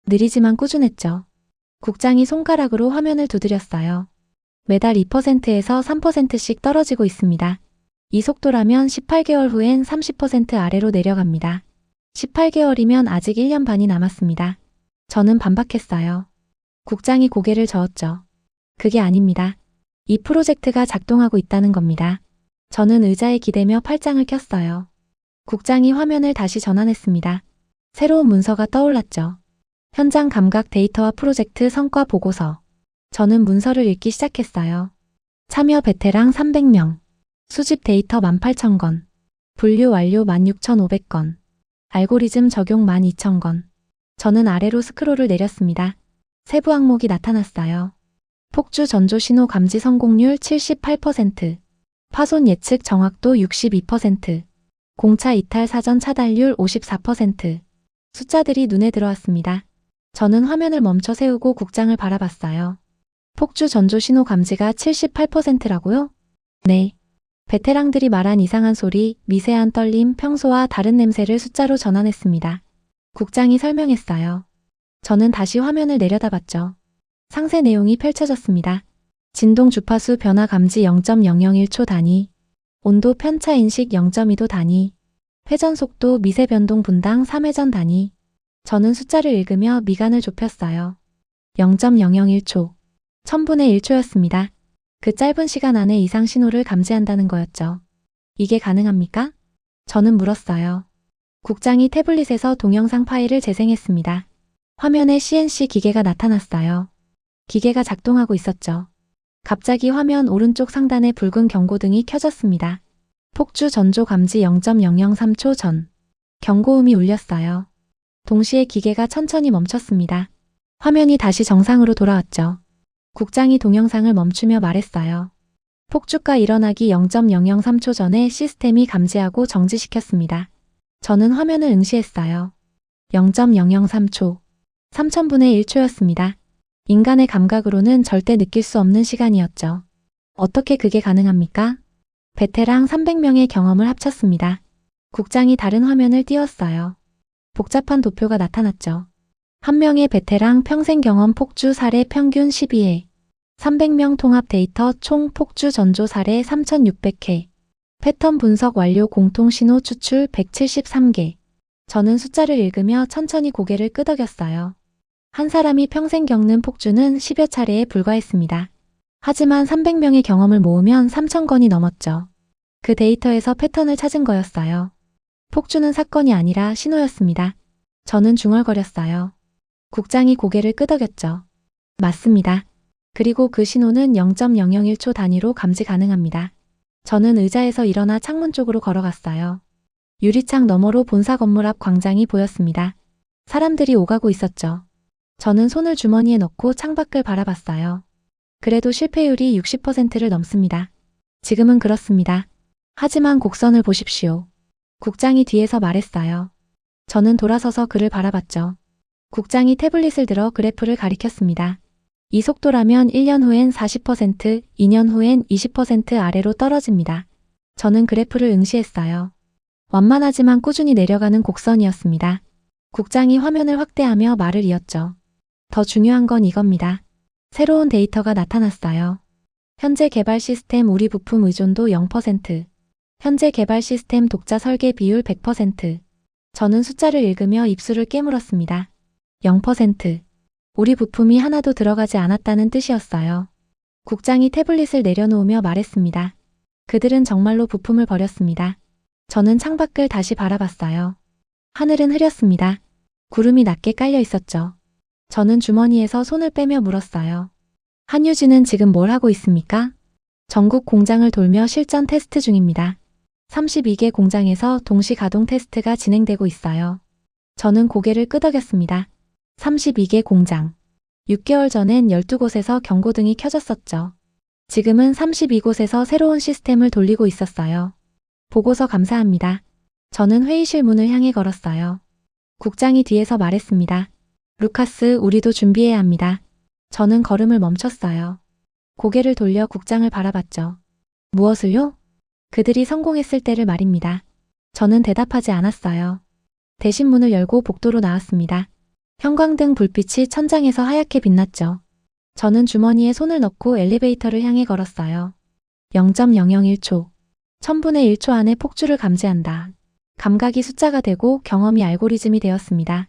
느리지만 꾸준했죠. 국장이 손가락으로 화면을 두드렸어요. 매달 2%에서 3%씩 떨어지고 있습니다. 이 속도라면 18개월 후엔 30% 아래로 내려갑니다. 18개월이면 아직 1년 반이 남았습니다. 저는 반박했어요. 국장이 고개를 저었죠. 그게 아닙니다. 이 프로젝트가 작동하고 있다는 겁니다. 저는 의자에 기대며 팔짱을 꼈어요. 국장이 화면을 다시 전환했습니다. 새로운 문서가 떠올랐죠. 현장 감각 데이터와 프로젝트 성과 보고서. 저는 문서를 읽기 시작했어요. 참여 베테랑 300명. 수집 데이터 18,000건. 분류 완료 16,500건. 알고리즘 적용 12,000건. 저는 아래로 스크롤을 내렸습니다. 세부 항목이 나타났어요. 폭주 전조 신호 감지 성공률 78%. 파손 예측 정확도 62%. 공차 이탈 사전 차단율 54%. 숫자들이 눈에 들어왔습니다. 저는 화면을 멈춰 세우고 국장을 바라봤어요. 폭주 전조 신호 감지가 78%라고요? 네. 베테랑들이 말한 이상한 소리, 미세한 떨림, 평소와 다른 냄새를 숫자로 전환했습니다. 국장이 설명했어요. 저는 다시 화면을 내려다봤죠. 상세 내용이 펼쳐졌습니다. 진동 주파수 변화 감지 0.001초 단위, 온도 편차 인식 0.2도 단위, 회전 속도 미세 변동 분당 3회전 단위. 저는 숫자를 읽으며 미간을 좁혔어요. 0.001초. 1000분의 1초였습니다. 그 짧은 시간 안에 이상 신호를 감지한다는 거였죠. 이게 가능합니까? 저는 물었어요. 국장이 태블릿에서 동영상 파일을 재생했습니다. 화면에 CNC 기계가 나타났어요. 기계가 작동하고 있었죠. 갑자기 화면 오른쪽 상단에 붉은 경고등이 켜졌습니다. 폭주 전조 감지 0.003초 전. 경고음이 울렸어요. 동시에 기계가 천천히 멈췄습니다. 화면이 다시 정상으로 돌아왔죠. 국장이 동영상을 멈추며 말했어요. 폭주가 일어나기 0.003초 전에 시스템이 감지하고 정지시켰습니다. 저는 화면을 응시했어요. 0.003초. 3000분의 1초였습니다. 인간의 감각으로는 절대 느낄 수 없는 시간이었죠. 어떻게 그게 가능합니까? 베테랑 300명의 경험을 합쳤습니다. 국장이 다른 화면을 띄웠어요. 복잡한 도표가 나타났죠. 한 명의 베테랑 평생 경험 폭주 사례 평균 12회. 300명 통합 데이터 총 폭주 전조 사례 3600회. 패턴 분석 완료 공통 신호 추출 173개. 저는 숫자를 읽으며 천천히 고개를 끄덕였어요. 한 사람이 평생 겪는 폭주는 10여 차례에 불과했습니다. 하지만 300명의 경험을 모으면 3000건이 넘었죠. 그 데이터에서 패턴을 찾은 거였어요. 폭주는 사건이 아니라 신호였습니다. 저는 중얼거렸어요. 국장이 고개를 끄덕였죠. 맞습니다. 그리고 그 신호는 0.001초 단위로 감지 가능합니다. 저는 의자에서 일어나 창문 쪽으로 걸어갔어요. 유리창 너머로 본사 건물 앞 광장이 보였습니다. 사람들이 오가고 있었죠. 저는 손을 주머니에 넣고 창밖을 바라봤어요. 그래도 실패율이 60%를 넘습니다. 지금은 그렇습니다. 하지만 곡선을 보십시오. 국장이 뒤에서 말했어요. 저는 돌아서서 그를 바라봤죠. 국장이 태블릿을 들어 그래프를 가리켰습니다. 이 속도라면 1년 후엔 40%, 2년 후엔 20% 아래로 떨어집니다. 저는 그래프를 응시했어요. 완만하지만 꾸준히 내려가는 곡선이었습니다. 국장이 화면을 확대하며 말을 이었죠. 더 중요한 건 이겁니다. 새로운 데이터가 나타났어요. 현재 개발 시스템 우리 부품 의존도 0%. 현재 개발 시스템 독자 설계 비율 100%. 저는 숫자를 읽으며 입술을 깨물었습니다. 0%. 우리 부품이 하나도 들어가지 않았다는 뜻이었어요. 국장이 태블릿을 내려놓으며 말했습니다. 그들은 정말로 부품을 버렸습니다. 저는 창밖을 다시 바라봤어요. 하늘은 흐렸습니다. 구름이 낮게 깔려 있었죠. 저는 주머니에서 손을 빼며 물었어요. 한유진은 지금 뭘 하고 있습니까? 전국 공장을 돌며 실전 테스트 중입니다. 32개 공장에서 동시 가동 테스트가 진행되고 있어요. 저는 고개를 끄덕였습니다. 32개 공장. 6개월 전엔 12곳에서 경고등이 켜졌었죠. 지금은 32곳에서 새로운 시스템을 돌리고 있었어요. 보고서 감사합니다. 저는 회의실 문을 향해 걸었어요. 국장이 뒤에서 말했습니다. 루카스, 우리도 준비해야 합니다. 저는 걸음을 멈췄어요. 고개를 돌려 국장을 바라봤죠. 무엇을요? 그들이 성공했을 때를 말입니다. 저는 대답하지 않았어요. 대신 문을 열고 복도로 나왔습니다. 형광등 불빛이 천장에서 하얗게 빛났죠. 저는 주머니에 손을 넣고 엘리베이터를 향해 걸었어요. 0.001초. 1000분의 1초 안에 폭주를 감지한다. 감각이 숫자가 되고 경험이 알고리즘이 되었습니다.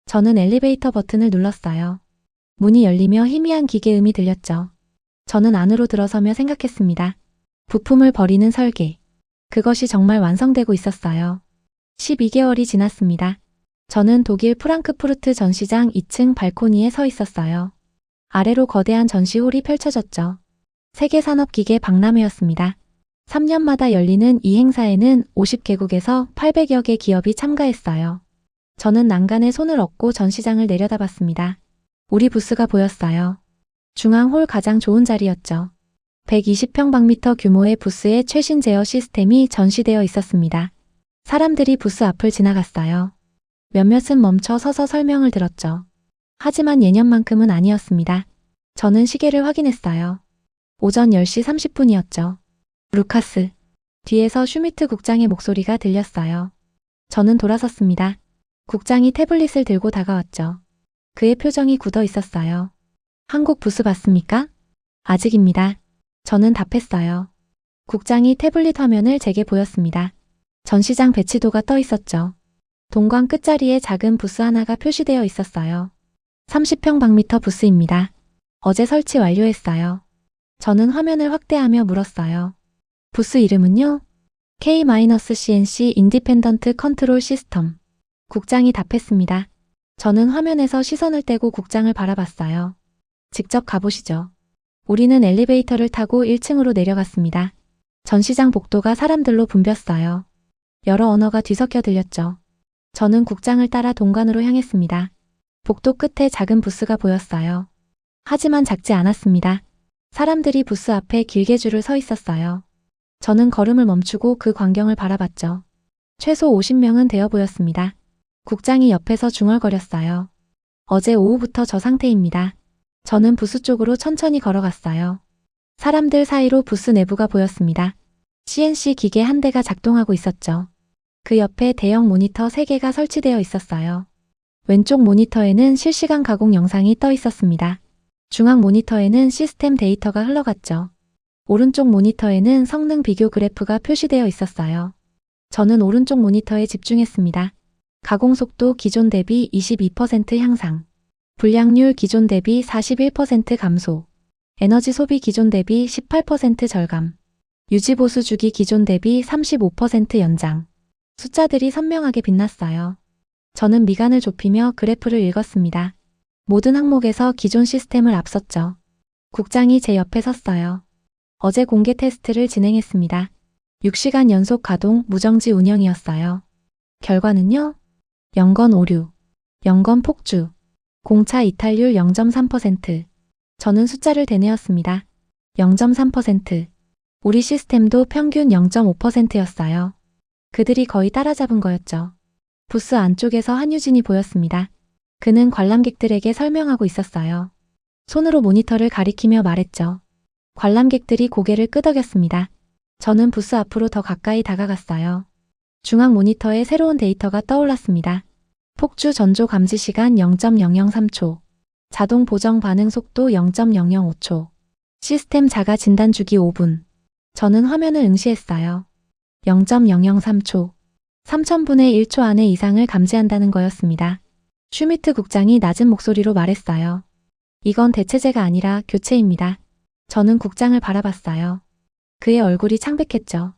저는 엘리베이터 버튼을 눌렀어요. 문이 열리며 희미한 기계음이 들렸죠. 저는 안으로 들어서며 생각했습니다. 부품을 버리는 설계. 그것이 정말 완성되고 있었어요. 12개월이 지났습니다. 저는 독일 프랑크푸르트 전시장 2층 발코니에 서 있었어요. 아래로 거대한 전시홀이 펼쳐졌죠. 세계산업기계 박람회였습니다. 3년마다 열리는 이 행사에는 50개국에서 800여 개 기업이 참가했어요. 저는 난간에 손을 얹고 전시장을 내려다봤습니다. 우리 부스가 보였어요. 중앙 홀 가장 좋은 자리였죠. 120평방미터 규모의 부스에 최신 제어 시스템이 전시되어 있었습니다. 사람들이 부스 앞을 지나갔어요. 몇몇은 멈춰 서서 설명을 들었죠. 하지만 예년만큼은 아니었습니다. 저는 시계를 확인했어요. 오전 10시 30분이었죠. 루카스. 뒤에서 슈미트 국장의 목소리가 들렸어요. 저는 돌아섰습니다. 국장이 태블릿을 들고 다가왔죠. 그의 표정이 굳어 있었어요. 한국 부스 봤습니까? 아직입니다. 저는 답했어요. 국장이 태블릿 화면을 제게 보였습니다. 전시장 배치도가 떠 있었죠. 동광 끝자리에 작은 부스 하나가 표시되어 있었어요. 30평방미터 부스입니다. 어제 설치 완료했어요. 저는 화면을 확대하며 물었어요. 부스 이름은요? K-CNC 인디펜던트 컨트롤 시스템. 국장이 답했습니다. 저는 화면에서 시선을 떼고 국장을 바라봤어요. 직접 가보시죠. 우리는 엘리베이터를 타고 1층으로 내려갔습니다. 전시장 복도가 사람들로 붐볐어요. 여러 언어가 뒤섞여 들렸죠. 저는 국장을 따라 동관으로 향했습니다. 복도 끝에 작은 부스가 보였어요. 하지만 작지 않았습니다. 사람들이 부스 앞에 길게 줄을 서 있었어요. 저는 걸음을 멈추고 그 광경을 바라봤죠. 최소 50명은 되어 보였습니다. 국장이 옆에서 중얼거렸어요. 어제 오후부터 저 상태입니다. 저는 부스 쪽으로 천천히 걸어갔어요. 사람들 사이로 부스 내부가 보였습니다. CNC 기계 한 대가 작동하고 있었죠. 그 옆에 대형 모니터 3개가 설치되어 있었어요. 왼쪽 모니터에는 실시간 가공 영상이 떠 있었습니다. 중앙 모니터에는 시스템 데이터가 흘러갔죠. 오른쪽 모니터에는 성능 비교 그래프가 표시되어 있었어요. 저는 오른쪽 모니터에 집중했습니다. 가공 속도 기존 대비 22% 향상, 불량률 기존 대비 41% 감소, 에너지 소비 기존 대비 18% 절감, 유지보수 주기 기존 대비 35% 연장. 숫자들이 선명하게 빛났어요. 저는 미간을 좁히며 그래프를 읽었습니다. 모든 항목에서 기존 시스템을 앞섰죠. 국장이 제 옆에 섰어요. 어제 공개 테스트를 진행했습니다. 6시간 연속 가동 무정지 운영이었어요. 결과는요? 0건 오류, 0건 폭주, 공차 이탈률 0.3%. 저는 숫자를 대내었습니다. 0.3%. 우리 시스템도 평균 0.5%였어요. 그들이 거의 따라잡은 거였죠. 부스 안쪽에서 한유진이 보였습니다. 그는 관람객들에게 설명하고 있었어요. 손으로 모니터를 가리키며 말했죠. 관람객들이 고개를 끄덕였습니다. 저는 부스 앞으로 더 가까이 다가갔어요. 중앙 모니터에 새로운 데이터가 떠올랐습니다. 폭주 전조 감지 시간 0.003초, 자동 보정 반응 속도 0.005초, 시스템 자가 진단 주기 5분. 저는 화면을 응시했어요. 0.003초, 3000분의 1초 안에 이상을 감지한다는 거였습니다. 슈미트 국장이 낮은 목소리로 말했어요. 이건 대체제가 아니라 교체입니다. 저는 국장을 바라봤어요. 그의 얼굴이 창백했죠.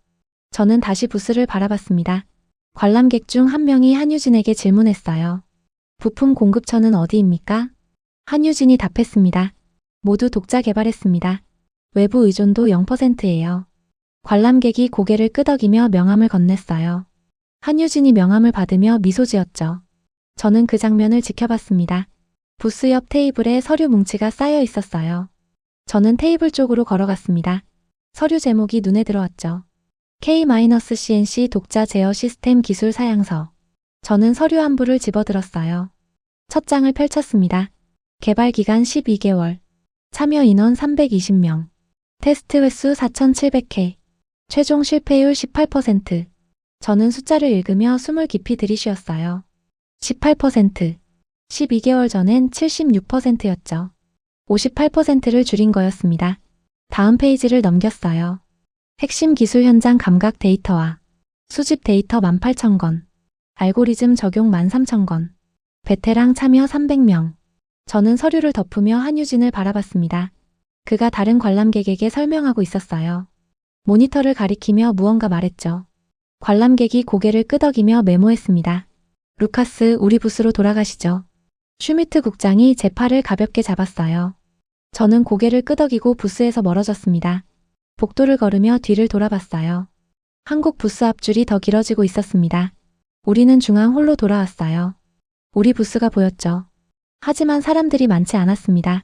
저는 다시 부스를 바라봤습니다. 관람객 중 한 명이 한유진에게 질문했어요. 부품 공급처는 어디입니까? 한유진이 답했습니다. 모두 독자 개발했습니다. 외부 의존도 0%예요. 관람객이 고개를 끄덕이며 명함을 건넸어요. 한유진이 명함을 받으며 미소 지었죠. 저는 그 장면을 지켜봤습니다. 부스 옆 테이블에 서류 뭉치가 쌓여 있었어요. 저는 테이블 쪽으로 걸어갔습니다. 서류 제목이 눈에 들어왔죠. K-CNC 독자 제어 시스템 기술 사양서. 저는 서류 한 부를 집어들었어요. 첫 장을 펼쳤습니다. 개발 기간 12개월. 참여 인원 320명. 테스트 횟수 4,700회. 최종 실패율 18%. 저는 숫자를 읽으며 숨을 깊이 들이쉬었어요. 18%. 12개월 전엔 76%였죠. 58%를 줄인 거였습니다. 다음 페이지를 넘겼어요. 핵심 기술 현장 감각 데이터화. 수집 데이터 18,000건. 알고리즘 적용 13,000건. 베테랑 참여 300명. 저는 서류를 덮으며 한유진을 바라봤습니다. 그가 다른 관람객에게 설명하고 있었어요. 모니터를 가리키며 무언가 말했죠. 관람객이 고개를 끄덕이며 메모했습니다. 루카스, 우리 부스로 돌아가시죠. 슈미트 국장이 제 팔을 가볍게 잡았어요. 저는 고개를 끄덕이고 부스에서 멀어졌습니다. 복도를 걸으며 뒤를 돌아봤어요. 한국 부스 앞줄이 더 길어지고 있었습니다. 우리는 중앙 홀로 돌아왔어요. 우리 부스가 보였죠. 하지만 사람들이 많지 않았습니다.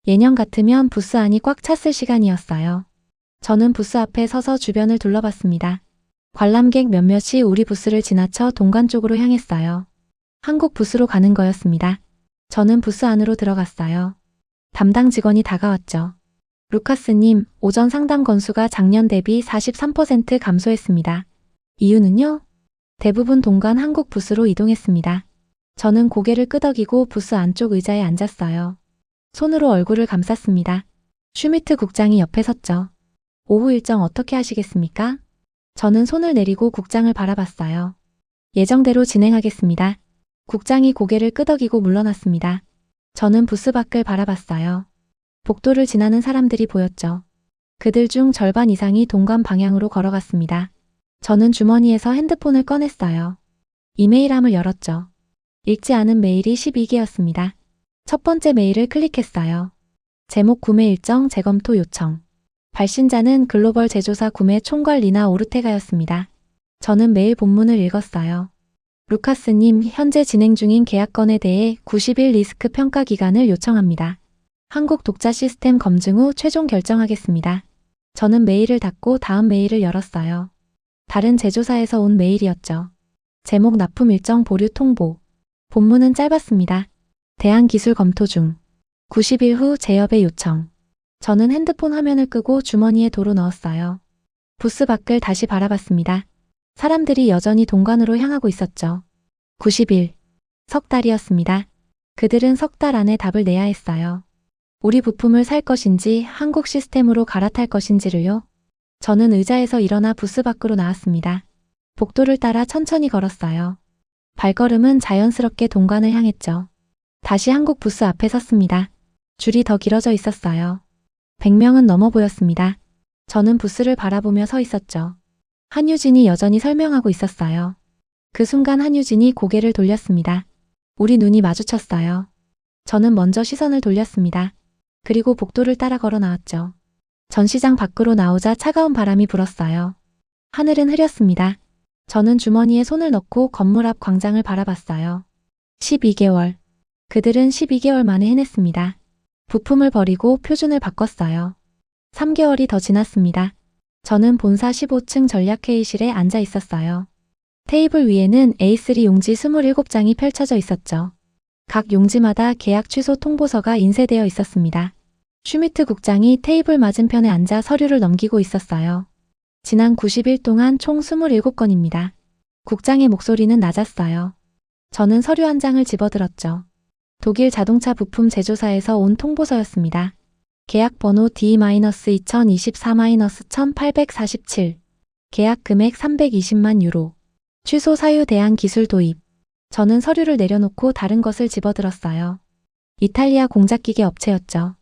예년 같으면 부스 안이 꽉 찼을 시간이었어요. 저는 부스 앞에 서서 주변을 둘러봤습니다. 관람객 몇몇이 우리 부스를 지나쳐 동관 쪽으로 향했어요. 한국 부스로 가는 거였습니다. 저는 부스 안으로 들어갔어요. 담당 직원이 다가왔죠. 루카스님, 오전 상담 건수가 작년 대비 43% 감소했습니다. 이유는요? 대부분 동관 한국 부스로 이동했습니다. 저는 고개를 끄덕이고 부스 안쪽 의자에 앉았어요. 손으로 얼굴을 감쌌습니다. 슈미트 국장이 옆에 섰죠. 오후 일정 어떻게 하시겠습니까? 저는 손을 내리고 국장을 바라봤어요. 예정대로 진행하겠습니다. 국장이 고개를 끄덕이고 물러났습니다. 저는 부스 밖을 바라봤어요. 복도를 지나는 사람들이 보였죠. 그들 중 절반 이상이 동관 방향으로 걸어갔습니다. 저는 주머니에서 핸드폰을 꺼냈어요. 이메일함을 열었죠. 읽지 않은 메일이 12개였습니다. 첫 번째 메일을 클릭했어요. 제목 구매 일정 재검토 요청. 발신자는 글로벌 제조사 구매 총괄 리나 오르테가였습니다. 저는 메일 본문을 읽었어요. 루카스님, 현재 진행 중인 계약건에 대해 90일 리스크 평가 기간을 요청합니다. 한국 독자 시스템 검증 후 최종 결정하겠습니다. 저는 메일을 닫고 다음 메일을 열었어요. 다른 제조사에서 온 메일이었죠. 제목 납품 일정 보류 통보. 본문은 짧았습니다. 대안 기술 검토 중. 90일 후 재협의 요청. 저는 핸드폰 화면을 끄고 주머니에 도로 넣었어요. 부스 밖을 다시 바라봤습니다. 사람들이 여전히 동관으로 향하고 있었죠. 90일. 석 달이었습니다. 그들은 석 달 안에 답을 내야 했어요. 우리 부품을 살 것인지 한국 시스템으로 갈아탈 것인지를요. 저는 의자에서 일어나 부스 밖으로 나왔습니다. 복도를 따라 천천히 걸었어요. 발걸음은 자연스럽게 동관을 향했죠. 다시 한국 부스 앞에 섰습니다. 줄이 더 길어져 있었어요. 100명은 넘어 보였습니다. 저는 부스를 바라보며 서 있었죠. 한유진이 여전히 설명하고 있었어요. 그 순간 한유진이 고개를 돌렸습니다. 우리 눈이 마주쳤어요. 저는 먼저 시선을 돌렸습니다. 그리고 복도를 따라 걸어 나왔죠. 전시장 밖으로 나오자 차가운 바람이 불었어요. 하늘은 흐렸습니다. 저는 주머니에 손을 넣고 건물 앞 광장을 바라봤어요. 12개월. 그들은 12개월 만에 해냈습니다. 부품을 버리고 표준을 바꿨어요. 3개월이 더 지났습니다. 저는 본사 15층 전략회의실에 앉아 있었어요. 테이블 위에는 A3 용지 27장이 펼쳐져 있었죠. 각 용지마다 계약 취소 통보서가 인쇄되어 있었습니다. 슈미트 국장이 테이블 맞은편에 앉아 서류를 넘기고 있었어요. 지난 90일 동안 총 27건입니다. 국장의 목소리는 낮았어요. 저는 서류 한 장을 집어들었죠. 독일 자동차 부품 제조사에서 온 통보서였습니다. 계약 번호 D-2024-1847. 계약 금액 320만 유로. 취소 사유 대안 기술 도입. 저는 서류를 내려놓고 다른 것을 집어들었어요. 이탈리아 공작기계 업체였죠.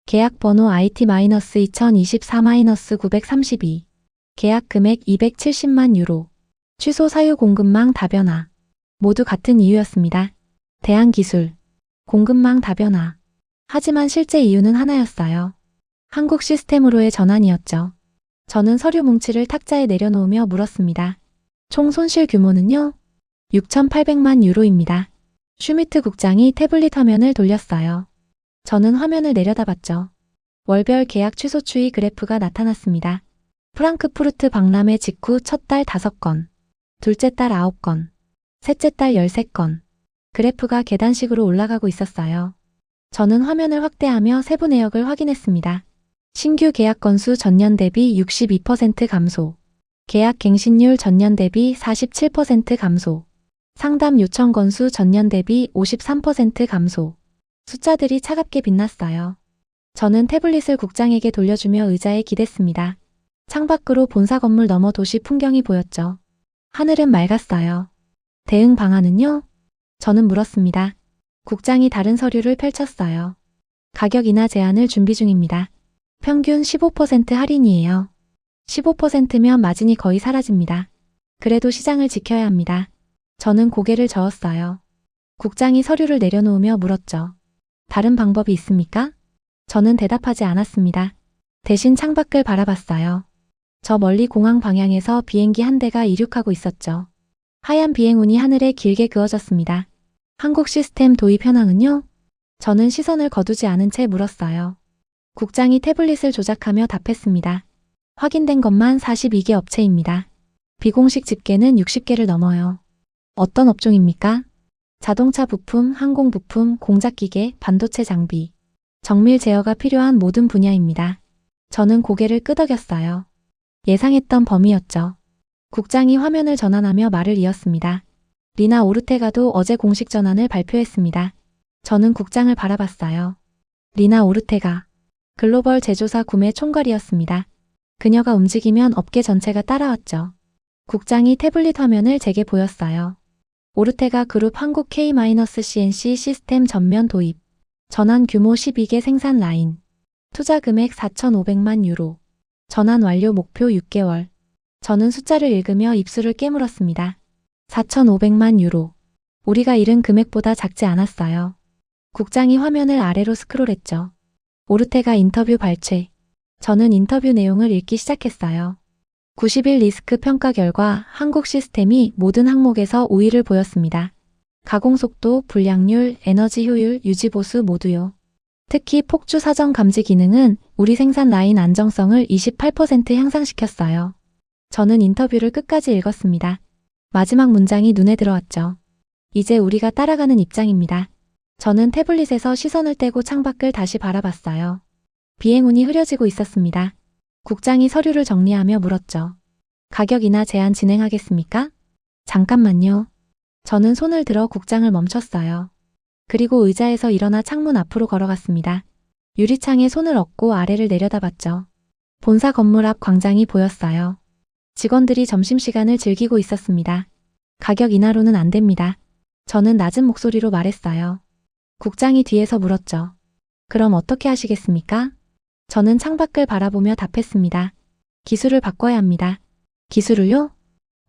계약 번호 IT-2024-932. 계약 금액 270만 유로. 취소 사유 공급망 다변화. 모두 같은 이유였습니다. 대안 기술. 공급망 다변화. 하지만 실제 이유는 하나였어요. 한국 시스템으로의 전환이었죠. 저는 서류 뭉치를 탁자에 내려놓으며 물었습니다. 총 손실 규모는요? 6,800만 유로입니다. 슈미트 국장이 태블릿 화면을 돌렸어요. 저는 화면을 내려다봤죠. 월별 계약 취소 추이 그래프가 나타났습니다. 프랑크푸르트 박람회 직후 첫 달 5건, 둘째 달 9건, 셋째 달 13건. 그래프가 계단식으로 올라가고 있었어요. 저는 화면을 확대하며 세부 내역을 확인했습니다. 신규 계약 건수 전년 대비 62% 감소. 계약 갱신율 전년 대비 47% 감소. 상담 요청 건수 전년 대비 53% 감소. 숫자들이 차갑게 빛났어요. 저는 태블릿을 국장에게 돌려주며 의자에 기댔습니다. 창밖으로 본사 건물 너머 도시 풍경이 보였죠. 하늘은 맑았어요. 대응 방안은요? 저는 물었습니다. 국장이 다른 서류를 펼쳤어요. 가격 인하 제한을 준비 중입니다. 평균 15% 할인이에요. 15%면 마진이 거의 사라집니다. 그래도 시장을 지켜야 합니다. 저는 고개를 저었어요. 국장이 서류를 내려놓으며 물었죠. 다른 방법이 있습니까? 저는 대답하지 않았습니다. 대신 창밖을 바라봤어요. 저 멀리 공항 방향에서 비행기 한 대가 이륙하고 있었죠. 하얀 비행운이 하늘에 길게 그어졌습니다. 한국 시스템 도입 현황은요? 저는 시선을 거두지 않은 채 물었어요. 국장이 태블릿을 조작하며 답했습니다. 확인된 것만 42개 업체입니다. 비공식 집계는 60개를 넘어요. 어떤 업종입니까? 자동차 부품, 항공 부품, 공작기계, 반도체 장비. 정밀 제어가 필요한 모든 분야입니다. 저는 고개를 끄덕였어요. 예상했던 범위였죠. 국장이 화면을 전환하며 말을 이었습니다. 리나 오르테가도 어제 공식 전환을 발표했습니다. 저는 국장을 바라봤어요. 리나 오르테가 글로벌 제조사 구매 총괄이었습니다. 그녀가 움직이면 업계 전체가 따라왔죠. 국장이 태블릿 화면을 제게 보였어요. 오르테가 그룹 한국 K-CNC 시스템 전면 도입. 전환 규모 12개 생산 라인. 투자 금액 4,500만 유로. 전환 완료 목표 6개월. 저는 숫자를 읽으며 입술을 깨물었습니다. 4,500만 유로. 우리가 잃은 금액보다 작지 않았어요. 국장이 화면을 아래로 스크롤했죠. 오르테가 인터뷰 발췌. 저는 인터뷰 내용을 읽기 시작했어요. 90일 리스크 평가 결과 한국 시스템이 모든 항목에서 우위를 보였습니다. 가공 속도, 불량률, 에너지 효율, 유지 보수 모두요. 특히 폭주 사전 감지 기능은 우리 생산 라인 안정성을 28% 향상시켰어요. 저는 인터뷰를 끝까지 읽었습니다. 마지막 문장이 눈에 들어왔죠. 이제 우리가 따라가는 입장입니다. 저는 태블릿에서 시선을 떼고 창밖을 다시 바라봤어요. 비행운이 흐려지고 있었습니다. 국장이 서류를 정리하며 물었죠. 가격 인하 제한 진행하겠습니까? 잠깐만요. 저는 손을 들어 국장을 멈췄어요. 그리고 의자에서 일어나 창문 앞으로 걸어갔습니다. 유리창에 손을 얹고 아래를 내려다봤죠. 본사 건물 앞 광장이 보였어요. 직원들이 점심시간을 즐기고 있었습니다. 가격 인하로는 안 됩니다. 저는 낮은 목소리로 말했어요. 국장이 뒤에서 물었죠. 그럼 어떻게 하시겠습니까? 저는 창밖을 바라보며 답했습니다. 기술을 바꿔야 합니다. 기술을요?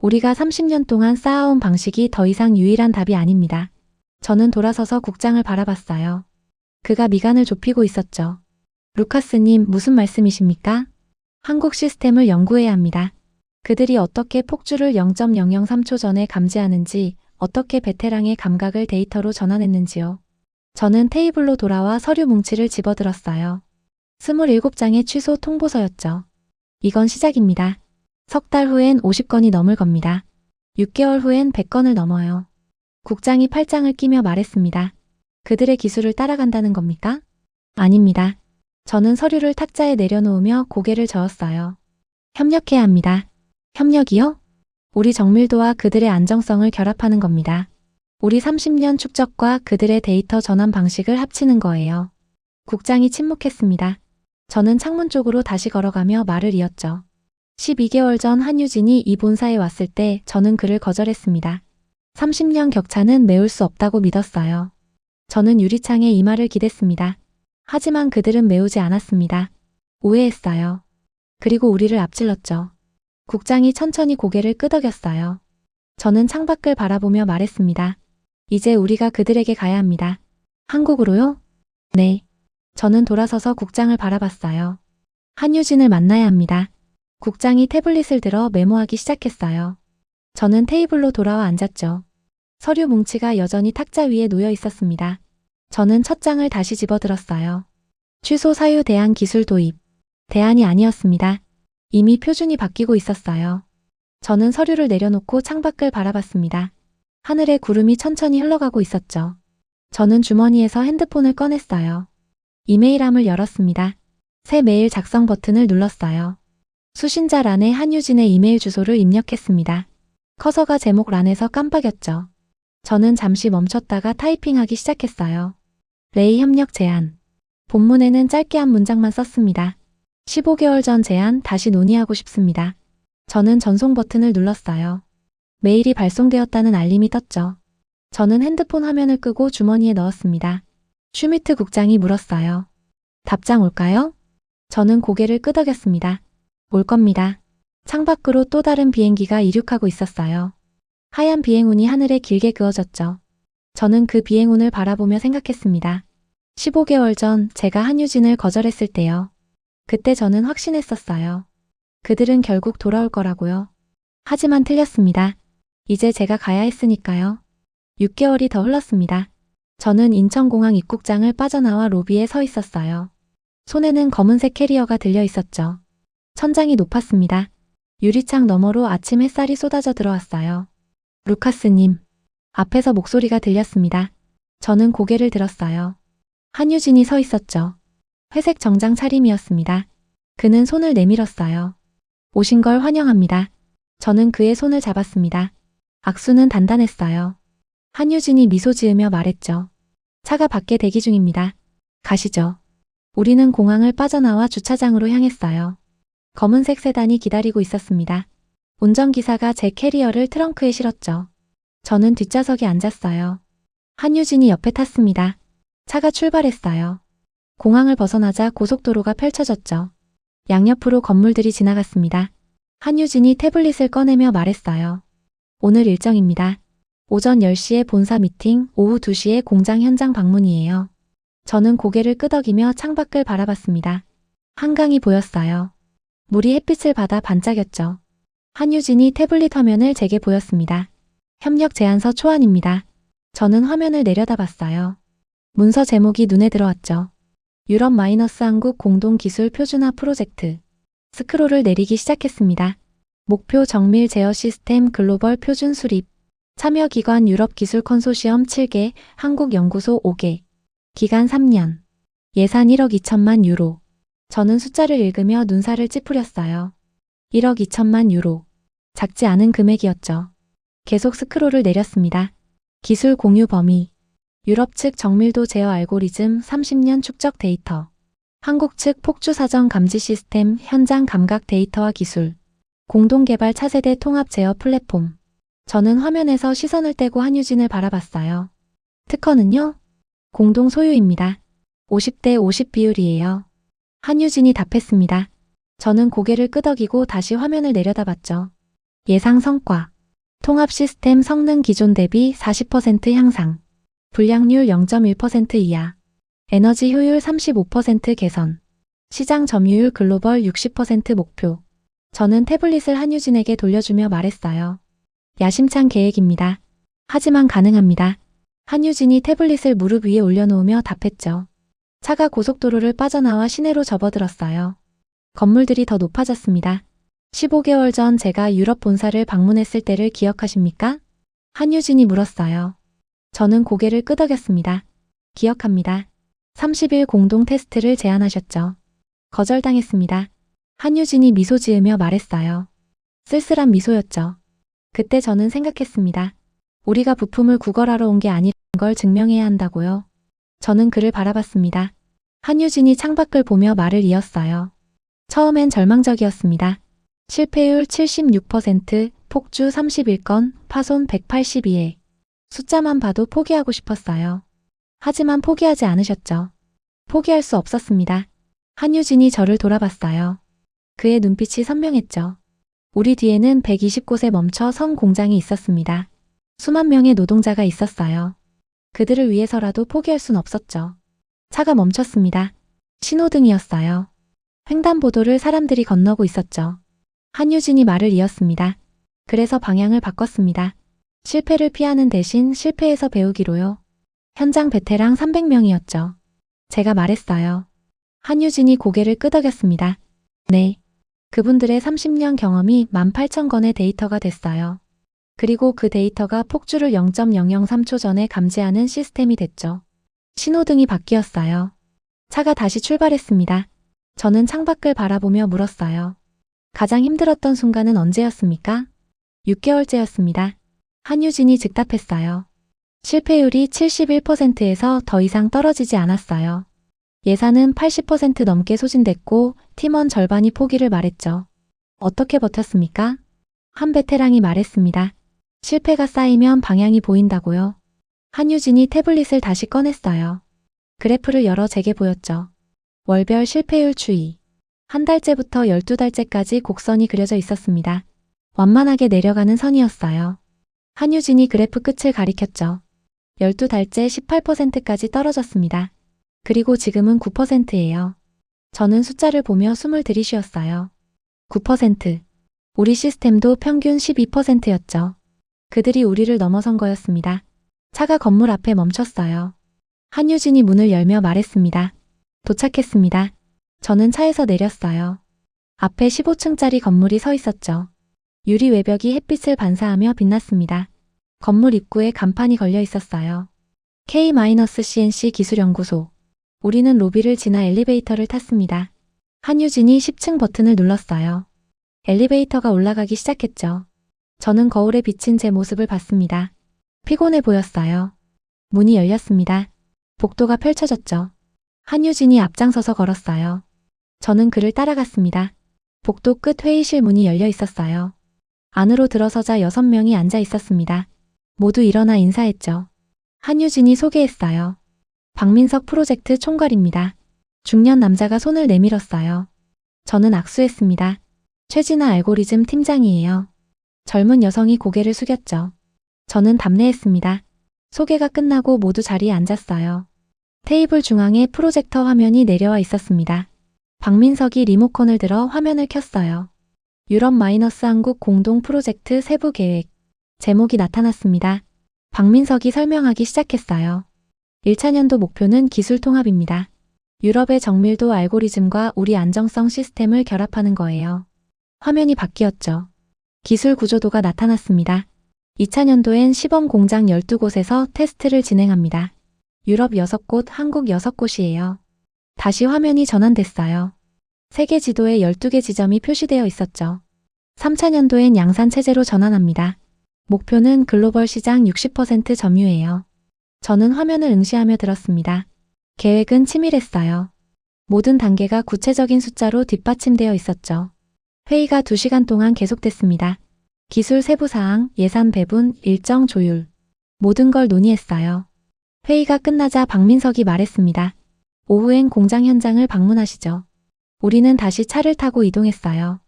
우리가 30년 동안 쌓아온 방식이 더 이상 유일한 답이 아닙니다. 저는 돌아서서 국장을 바라봤어요. 그가 미간을 좁히고 있었죠. 루카스님, 무슨 말씀이십니까? 한국 시스템을 연구해야 합니다. 그들이 어떻게 폭주를 0.003초 전에 감지하는지, 어떻게 베테랑의 감각을 데이터로 전환했는지요. 저는 테이블로 돌아와 서류 뭉치를 집어들었어요. 27장의 취소 통보서였죠. 이건 시작입니다. 석 달 후엔 50건이 넘을 겁니다. 6개월 후엔 100건을 넘어요. 국장이 팔짱을 끼며 말했습니다. 그들의 기술을 따라간다는 겁니까? 아닙니다. 저는 서류를 탁자에 내려놓으며 고개를 저었어요. 협력해야 합니다. 협력이요? 우리 정밀도와 그들의 안정성을 결합하는 겁니다. 우리 30년 축적과 그들의 데이터 전환 방식을 합치는 거예요. 국장이 침묵했습니다. 저는 창문 쪽으로 다시 걸어가며 말을 이었죠. 12개월 전 한유진이 이 본사에 왔을 때 저는 그를 거절했습니다. 30년 격차는 메울 수 없다고 믿었어요. 저는 유리창에 이마를 기댔습니다. 하지만 그들은 메우지 않았습니다. 오해했어요. 그리고 우리를 앞질렀죠. 국장이 천천히 고개를 끄덕였어요. 저는 창밖을 바라보며 말했습니다. 이제 우리가 그들에게 가야 합니다. 한국으로요? 네. 저는 돌아서서 국장을 바라봤어요. 한유진을 만나야 합니다. 국장이 태블릿을 들어 메모하기 시작했어요. 저는 테이블로 돌아와 앉았죠. 서류 뭉치가 여전히 탁자 위에 놓여 있었습니다. 저는 첫 장을 다시 집어들었어요. 취소 사유 대안 기술 도입. 대안이 아니었습니다. 이미 표준이 바뀌고 있었어요. 저는 서류를 내려놓고 창밖을 바라봤습니다. 하늘에 구름이 천천히 흘러가고 있었죠. 저는 주머니에서 핸드폰을 꺼냈어요. 이메일함을 열었습니다. 새 메일 작성 버튼을 눌렀어요. 수신자란에 한유진의 이메일 주소를 입력했습니다. 커서가 제목 란에서 깜빡였죠. 저는 잠시 멈췄다가 타이핑하기 시작했어요. 레이 협력 제안. 본문에는 짧게 한 문장만 썼습니다. 15개월 전 제안 다시 논의하고 싶습니다. 저는 전송 버튼을 눌렀어요. 메일이 발송되었다는 알림이 떴죠. 저는 핸드폰 화면을 끄고 주머니에 넣었습니다. 슈미트 국장이 물었어요. 답장 올까요? 저는 고개를 끄덕였습니다. 올 겁니다. 창밖으로 또 다른 비행기가 이륙하고 있었어요. 하얀 비행운이 하늘에 길게 그어졌죠. 저는 그 비행운을 바라보며 생각했습니다. 15개월 전 제가 한유진을 거절했을 때요. 그때 저는 확신했었어요. 그들은 결국 돌아올 거라고요. 하지만 틀렸습니다. 이제 제가 가야 했으니까요. 6개월이 더 흘렀습니다. 저는 인천공항 입국장을 빠져나와 로비에 서 있었어요. 손에는 검은색 캐리어가 들려 있었죠. 천장이 높았습니다. 유리창 너머로 아침 햇살이 쏟아져 들어왔어요. 루카스님. 앞에서 목소리가 들렸습니다. 저는 고개를 들었어요. 한유진이 서 있었죠. 회색 정장 차림이었습니다. 그는 손을 내밀었어요. 오신 걸 환영합니다. 저는 그의 손을 잡았습니다. 악수는 단단했어요. 한유진이 미소 지으며 말했죠. 차가 밖에 대기 중입니다. 가시죠. 우리는 공항을 빠져나와 주차장으로 향했어요. 검은색 세단이 기다리고 있었습니다. 운전기사가 제 캐리어를 트렁크에 실었죠. 저는 뒷좌석에 앉았어요. 한유진이 옆에 탔습니다. 차가 출발했어요. 공항을 벗어나자 고속도로가 펼쳐졌죠. 양옆으로 건물들이 지나갔습니다. 한유진이 태블릿을 꺼내며 말했어요. 오늘 일정입니다. 오전 10시에 본사 미팅, 오후 2시에 공장 현장 방문이에요. 저는 고개를 끄덕이며 창밖을 바라봤습니다. 한강이 보였어요. 물이 햇빛을 받아 반짝였죠. 한유진이 태블릿 화면을 제게 보였습니다. 협력 제안서 초안입니다. 저는 화면을 내려다봤어요. 문서 제목이 눈에 들어왔죠. 유럽 마이너스 한국 공동기술 표준화 프로젝트. 스크롤을 내리기 시작했습니다. 목표 정밀 제어 시스템 글로벌 표준 수립. 참여기관 유럽 기술 컨소시엄 7개, 한국 연구소 5개. 기간 3년. 예산 1억 2천만 유로. 저는 숫자를 읽으며 눈살을 찌푸렸어요. 1억 2천만 유로. 작지 않은 금액이었죠. 계속 스크롤을 내렸습니다. 기술 공유 범위. 유럽 측 정밀도 제어 알고리즘 30년 축적 데이터. 한국 측 폭주 사전 감지 시스템 현장 감각 데이터와 기술. 공동개발 차세대 통합 제어 플랫폼. 저는 화면에서 시선을 떼고 한유진을 바라봤어요. 특허는요? 공동 소유입니다. 50대 50 비율이에요. 한유진이 답했습니다. 저는 고개를 끄덕이고 다시 화면을 내려다봤죠. 예상 성과. 통합 시스템 성능 기존 대비 40% 향상. 불량률 0.1% 이하. 에너지 효율 35% 개선. 시장 점유율 글로벌 60% 목표. 저는 태블릿을 한유진에게 돌려주며 말했어요. 야심찬 계획입니다. 하지만 가능합니다. 한유진이 태블릿을 무릎 위에 올려놓으며 답했죠. 차가 고속도로를 빠져나와 시내로 접어들었어요. 건물들이 더 높아졌습니다. 15개월 전 제가 유럽 본사를 방문했을 때를 기억하십니까? 한유진이 물었어요. 저는 고개를 끄덕였습니다. 기억합니다. 30일 공동 테스트를 제안하셨죠. 거절당했습니다. 한유진이 미소 지으며 말했어요. 쓸쓸한 미소였죠. 그때 저는 생각했습니다. 우리가 부품을 구걸하러 온 게 아니라는 걸 증명해야 한다고요. 저는 그를 바라봤습니다. 한유진이 창밖을 보며 말을 이었어요. 처음엔 절망적이었습니다. 실패율 76%, 폭주 31건, 파손 182회. 숫자만 봐도 포기하고 싶었어요. 하지만 포기하지 않으셨죠. 포기할 수 없었습니다. 한유진이 저를 돌아봤어요. 그의 눈빛이 선명했죠. 우리 뒤에는 120곳에 멈춰 선 공장이 있었습니다. 수만 명의 노동자가 있었어요. 그들을 위해서라도 포기할 순 없었죠. 차가 멈췄습니다. 신호등이었어요. 횡단보도를 사람들이 건너고 있었죠. 한유진이 말을 이었습니다. 그래서 방향을 바꿨습니다. 실패를 피하는 대신 실패에서 배우기로요. 현장 베테랑 300명이었죠. 제가 말했어요. 한유진이 고개를 끄덕였습니다. 네. 그분들의 30년 경험이 18,000건의 데이터가 됐어요. 그리고 그 데이터가 폭주를 0.003초 전에 감지하는 시스템이 됐죠. 신호등이 바뀌었어요. 차가 다시 출발했습니다. 저는 창밖을 바라보며 물었어요. 가장 힘들었던 순간은 언제였습니까? 6개월째였습니다. 한유진이 즉답했어요. 실패율이 71%에서 더 이상 떨어지지 않았어요. 예산은 80% 넘게 소진됐고 팀원 절반이 포기를 말했죠. 어떻게 버텼습니까? 한 베테랑이 말했습니다. 실패가 쌓이면 방향이 보인다고요. 한유진이 태블릿을 다시 꺼냈어요. 그래프를 열어 제게 보였죠. 월별 실패율 추이. 한 달째부터 12달째까지 곡선이 그려져 있었습니다. 완만하게 내려가는 선이었어요. 한유진이 그래프 끝을 가리켰죠. 12달째 18%까지 떨어졌습니다. 그리고 지금은 9%예요. 저는 숫자를 보며 숨을 들이쉬었어요. 9%. 우리 시스템도 평균 12%였죠. 그들이 우리를 넘어선 거였습니다. 차가 건물 앞에 멈췄어요. 한유진이 문을 열며 말했습니다. 도착했습니다. 저는 차에서 내렸어요. 앞에 15층짜리 건물이 서 있었죠. 유리 외벽이 햇빛을 반사하며 빛났습니다. 건물 입구에 간판이 걸려 있었어요. K-CNC 기술연구소. 우리는 로비를 지나 엘리베이터를 탔습니다. 한유진이 10층 버튼을 눌렀어요. 엘리베이터가 올라가기 시작했죠. 저는 거울에 비친 제 모습을 봤습니다. 피곤해 보였어요. 문이 열렸습니다. 복도가 펼쳐졌죠. 한유진이 앞장서서 걸었어요. 저는 그를 따라갔습니다. 복도 끝 회의실 문이 열려 있었어요. 안으로 들어서자 6명이 앉아 있었습니다. 모두 일어나 인사했죠. 한유진이 소개했어요. 박민석 프로젝트 총괄입니다. 중년 남자가 손을 내밀었어요. 저는 악수했습니다. 최진아 알고리즘 팀장이에요. 젊은 여성이 고개를 숙였죠. 저는 답례했습니다. 소개가 끝나고 모두 자리에 앉았어요. 테이블 중앙에 프로젝터 화면이 내려와 있었습니다. 박민석이 리모컨을 들어 화면을 켰어요. 유럽-한국 공동 프로젝트 세부 계획. 제목이 나타났습니다. 박민석이 설명하기 시작했어요. 1차년도 목표는 기술 통합입니다. 유럽의 정밀도 알고리즘과 우리 안정성 시스템을 결합하는 거예요. 화면이 바뀌었죠. 기술 구조도가 나타났습니다. 2차년도엔 시범 공장 12곳에서 테스트를 진행합니다. 유럽 6곳, 한국 6곳이에요. 다시 화면이 전환됐어요. 세계 지도에 12개 지점이 표시되어 있었죠. 3차년도엔 양산 체제로 전환합니다. 목표는 글로벌 시장 60% 점유예요. 저는 화면을 응시하며 들었습니다. 계획은 치밀했어요. 모든 단계가 구체적인 숫자로 뒷받침되어 있었죠. 회의가 2시간 동안 계속됐습니다. 기술 세부사항, 예산 배분, 일정 조율. 모든 걸 논의했어요. 회의가 끝나자 박민석이 말했습니다. 오후엔 공장 현장을 방문하시죠. 우리는 다시 차를 타고 이동했어요.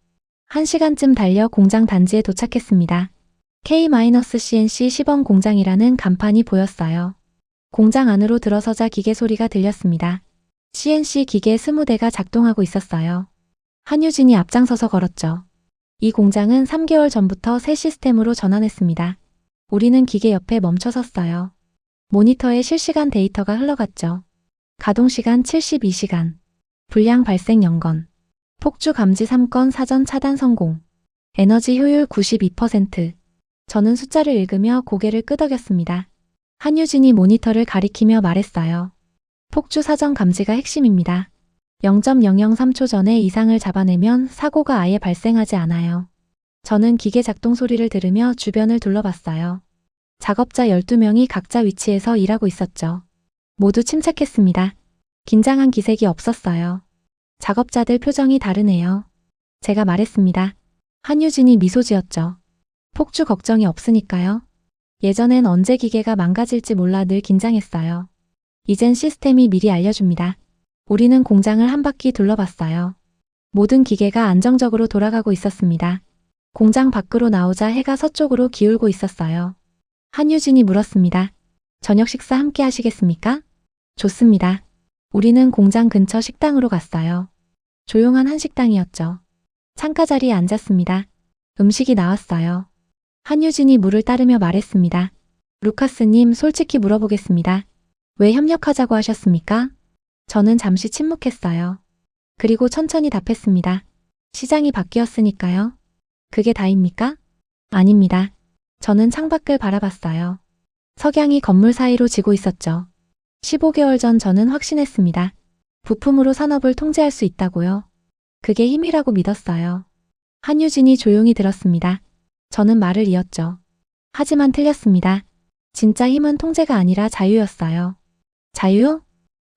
1시간쯤 달려 공장 단지에 도착했습니다. K-CNC 시범 공장이라는 간판이 보였어요. 공장 안으로 들어서자 기계 소리가 들렸습니다. CNC 기계 20대가 작동하고 있었어요. 한유진이 앞장서서 걸었죠. 이 공장은 3개월 전부터 새 시스템으로 전환했습니다. 우리는 기계 옆에 멈춰 섰어요. 모니터에 실시간 데이터가 흘러갔죠. 가동시간 72시간, 불량 발생 0건, 폭주 감지 3건 사전 차단 성공, 에너지 효율 92%. 저는 숫자를 읽으며 고개를 끄덕였습니다. 한유진이 모니터를 가리키며 말했어요. 폭주 사전 감지가 핵심입니다. 0.003초 전에 이상을 잡아내면 사고가 아예 발생하지 않아요. 저는 기계 작동 소리를 들으며 주변을 둘러봤어요. 작업자 12명이 각자 위치에서 일하고 있었죠. 모두 침착했습니다. 긴장한 기색이 없었어요. 작업자들 표정이 다르네요. 제가 말했습니다. 한유진이 미소 지었죠. 폭주 걱정이 없으니까요. 예전엔 언제 기계가 망가질지 몰라 늘 긴장했어요. 이젠 시스템이 미리 알려줍니다. 우리는 공장을 한 바퀴 둘러봤어요. 모든 기계가 안정적으로 돌아가고 있었습니다. 공장 밖으로 나오자 해가 서쪽으로 기울고 있었어요. 한유진이 물었습니다. 저녁 식사 함께 하시겠습니까? 좋습니다. 우리는 공장 근처 식당으로 갔어요. 조용한 한식당이었죠. 창가 자리에 앉았습니다. 음식이 나왔어요. 한유진이 물을 따르며 말했습니다. 루카스님, 솔직히 물어보겠습니다. 왜 협력하자고 하셨습니까? 저는 잠시 침묵했어요. 그리고 천천히 답했습니다. 시장이 바뀌었으니까요. 그게 다입니까? 아닙니다. 저는 창밖을 바라봤어요. 석양이 건물 사이로 지고 있었죠. 15개월 전 저는 확신했습니다. 부품으로 산업을 통제할 수 있다고요. 그게 힘이라고 믿었어요. 한유진이 조용히 들었습니다. 저는 말을 이었죠. 하지만 틀렸습니다. 진짜 힘은 통제가 아니라 자유였어요. 자유요?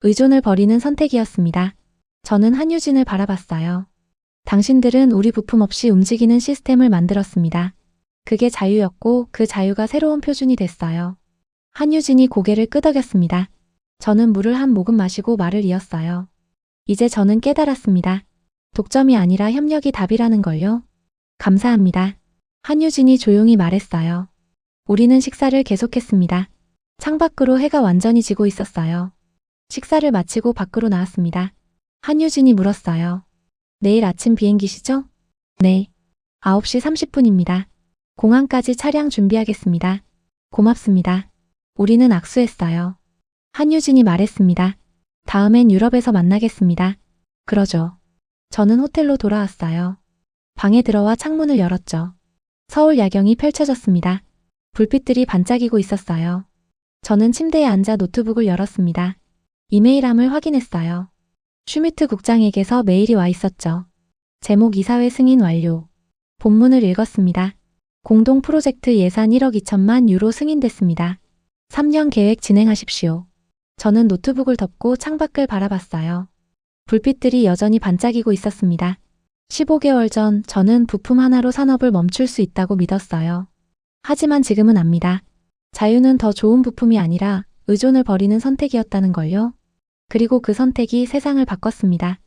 의존을 버리는 선택이었습니다. 저는 한유진을 바라봤어요. 당신들은 우리 부품 없이 움직이는 시스템을 만들었습니다. 그게 자유였고 그 자유가 새로운 표준이 됐어요. 한유진이 고개를 끄덕였습니다. 저는 물을 한 모금 마시고 말을 이었어요. 이제 저는 깨달았습니다. 독점이 아니라 협력이 답이라는 걸요. 감사합니다. 한유진이 조용히 말했어요. 우리는 식사를 계속했습니다. 창밖으로 해가 완전히 지고 있었어요. 식사를 마치고 밖으로 나왔습니다. 한유진이 물었어요. 내일 아침 비행기시죠? 네. 9시 30분입니다. 공항까지 차량 준비하겠습니다. 고맙습니다. 우리는 악수했어요. 한유진이 말했습니다. 다음엔 유럽에서 만나겠습니다. 그러죠. 저는 호텔로 돌아왔어요. 방에 들어와 창문을 열었죠. 서울 야경이 펼쳐졌습니다. 불빛들이 반짝이고 있었어요. 저는 침대에 앉아 노트북을 열었습니다. 이메일함을 확인했어요. 슈미트 국장에게서 메일이 와 있었죠. 제목 이사회 승인 완료. 본문을 읽었습니다. 공동 프로젝트 예산 1억 2천만 유로 승인됐습니다. 3년 계획 진행하십시오. 저는 노트북을 덮고 창밖을 바라봤어요. 불빛들이 여전히 반짝이고 있었습니다. 15개월 전 저는 부품 하나로 산업을 멈출 수 있다고 믿었어요. 하지만 지금은 압니다. 자유는 더 좋은 부품이 아니라 의존을 버리는 선택이었다는 걸요. 그리고 그 선택이 세상을 바꿨습니다.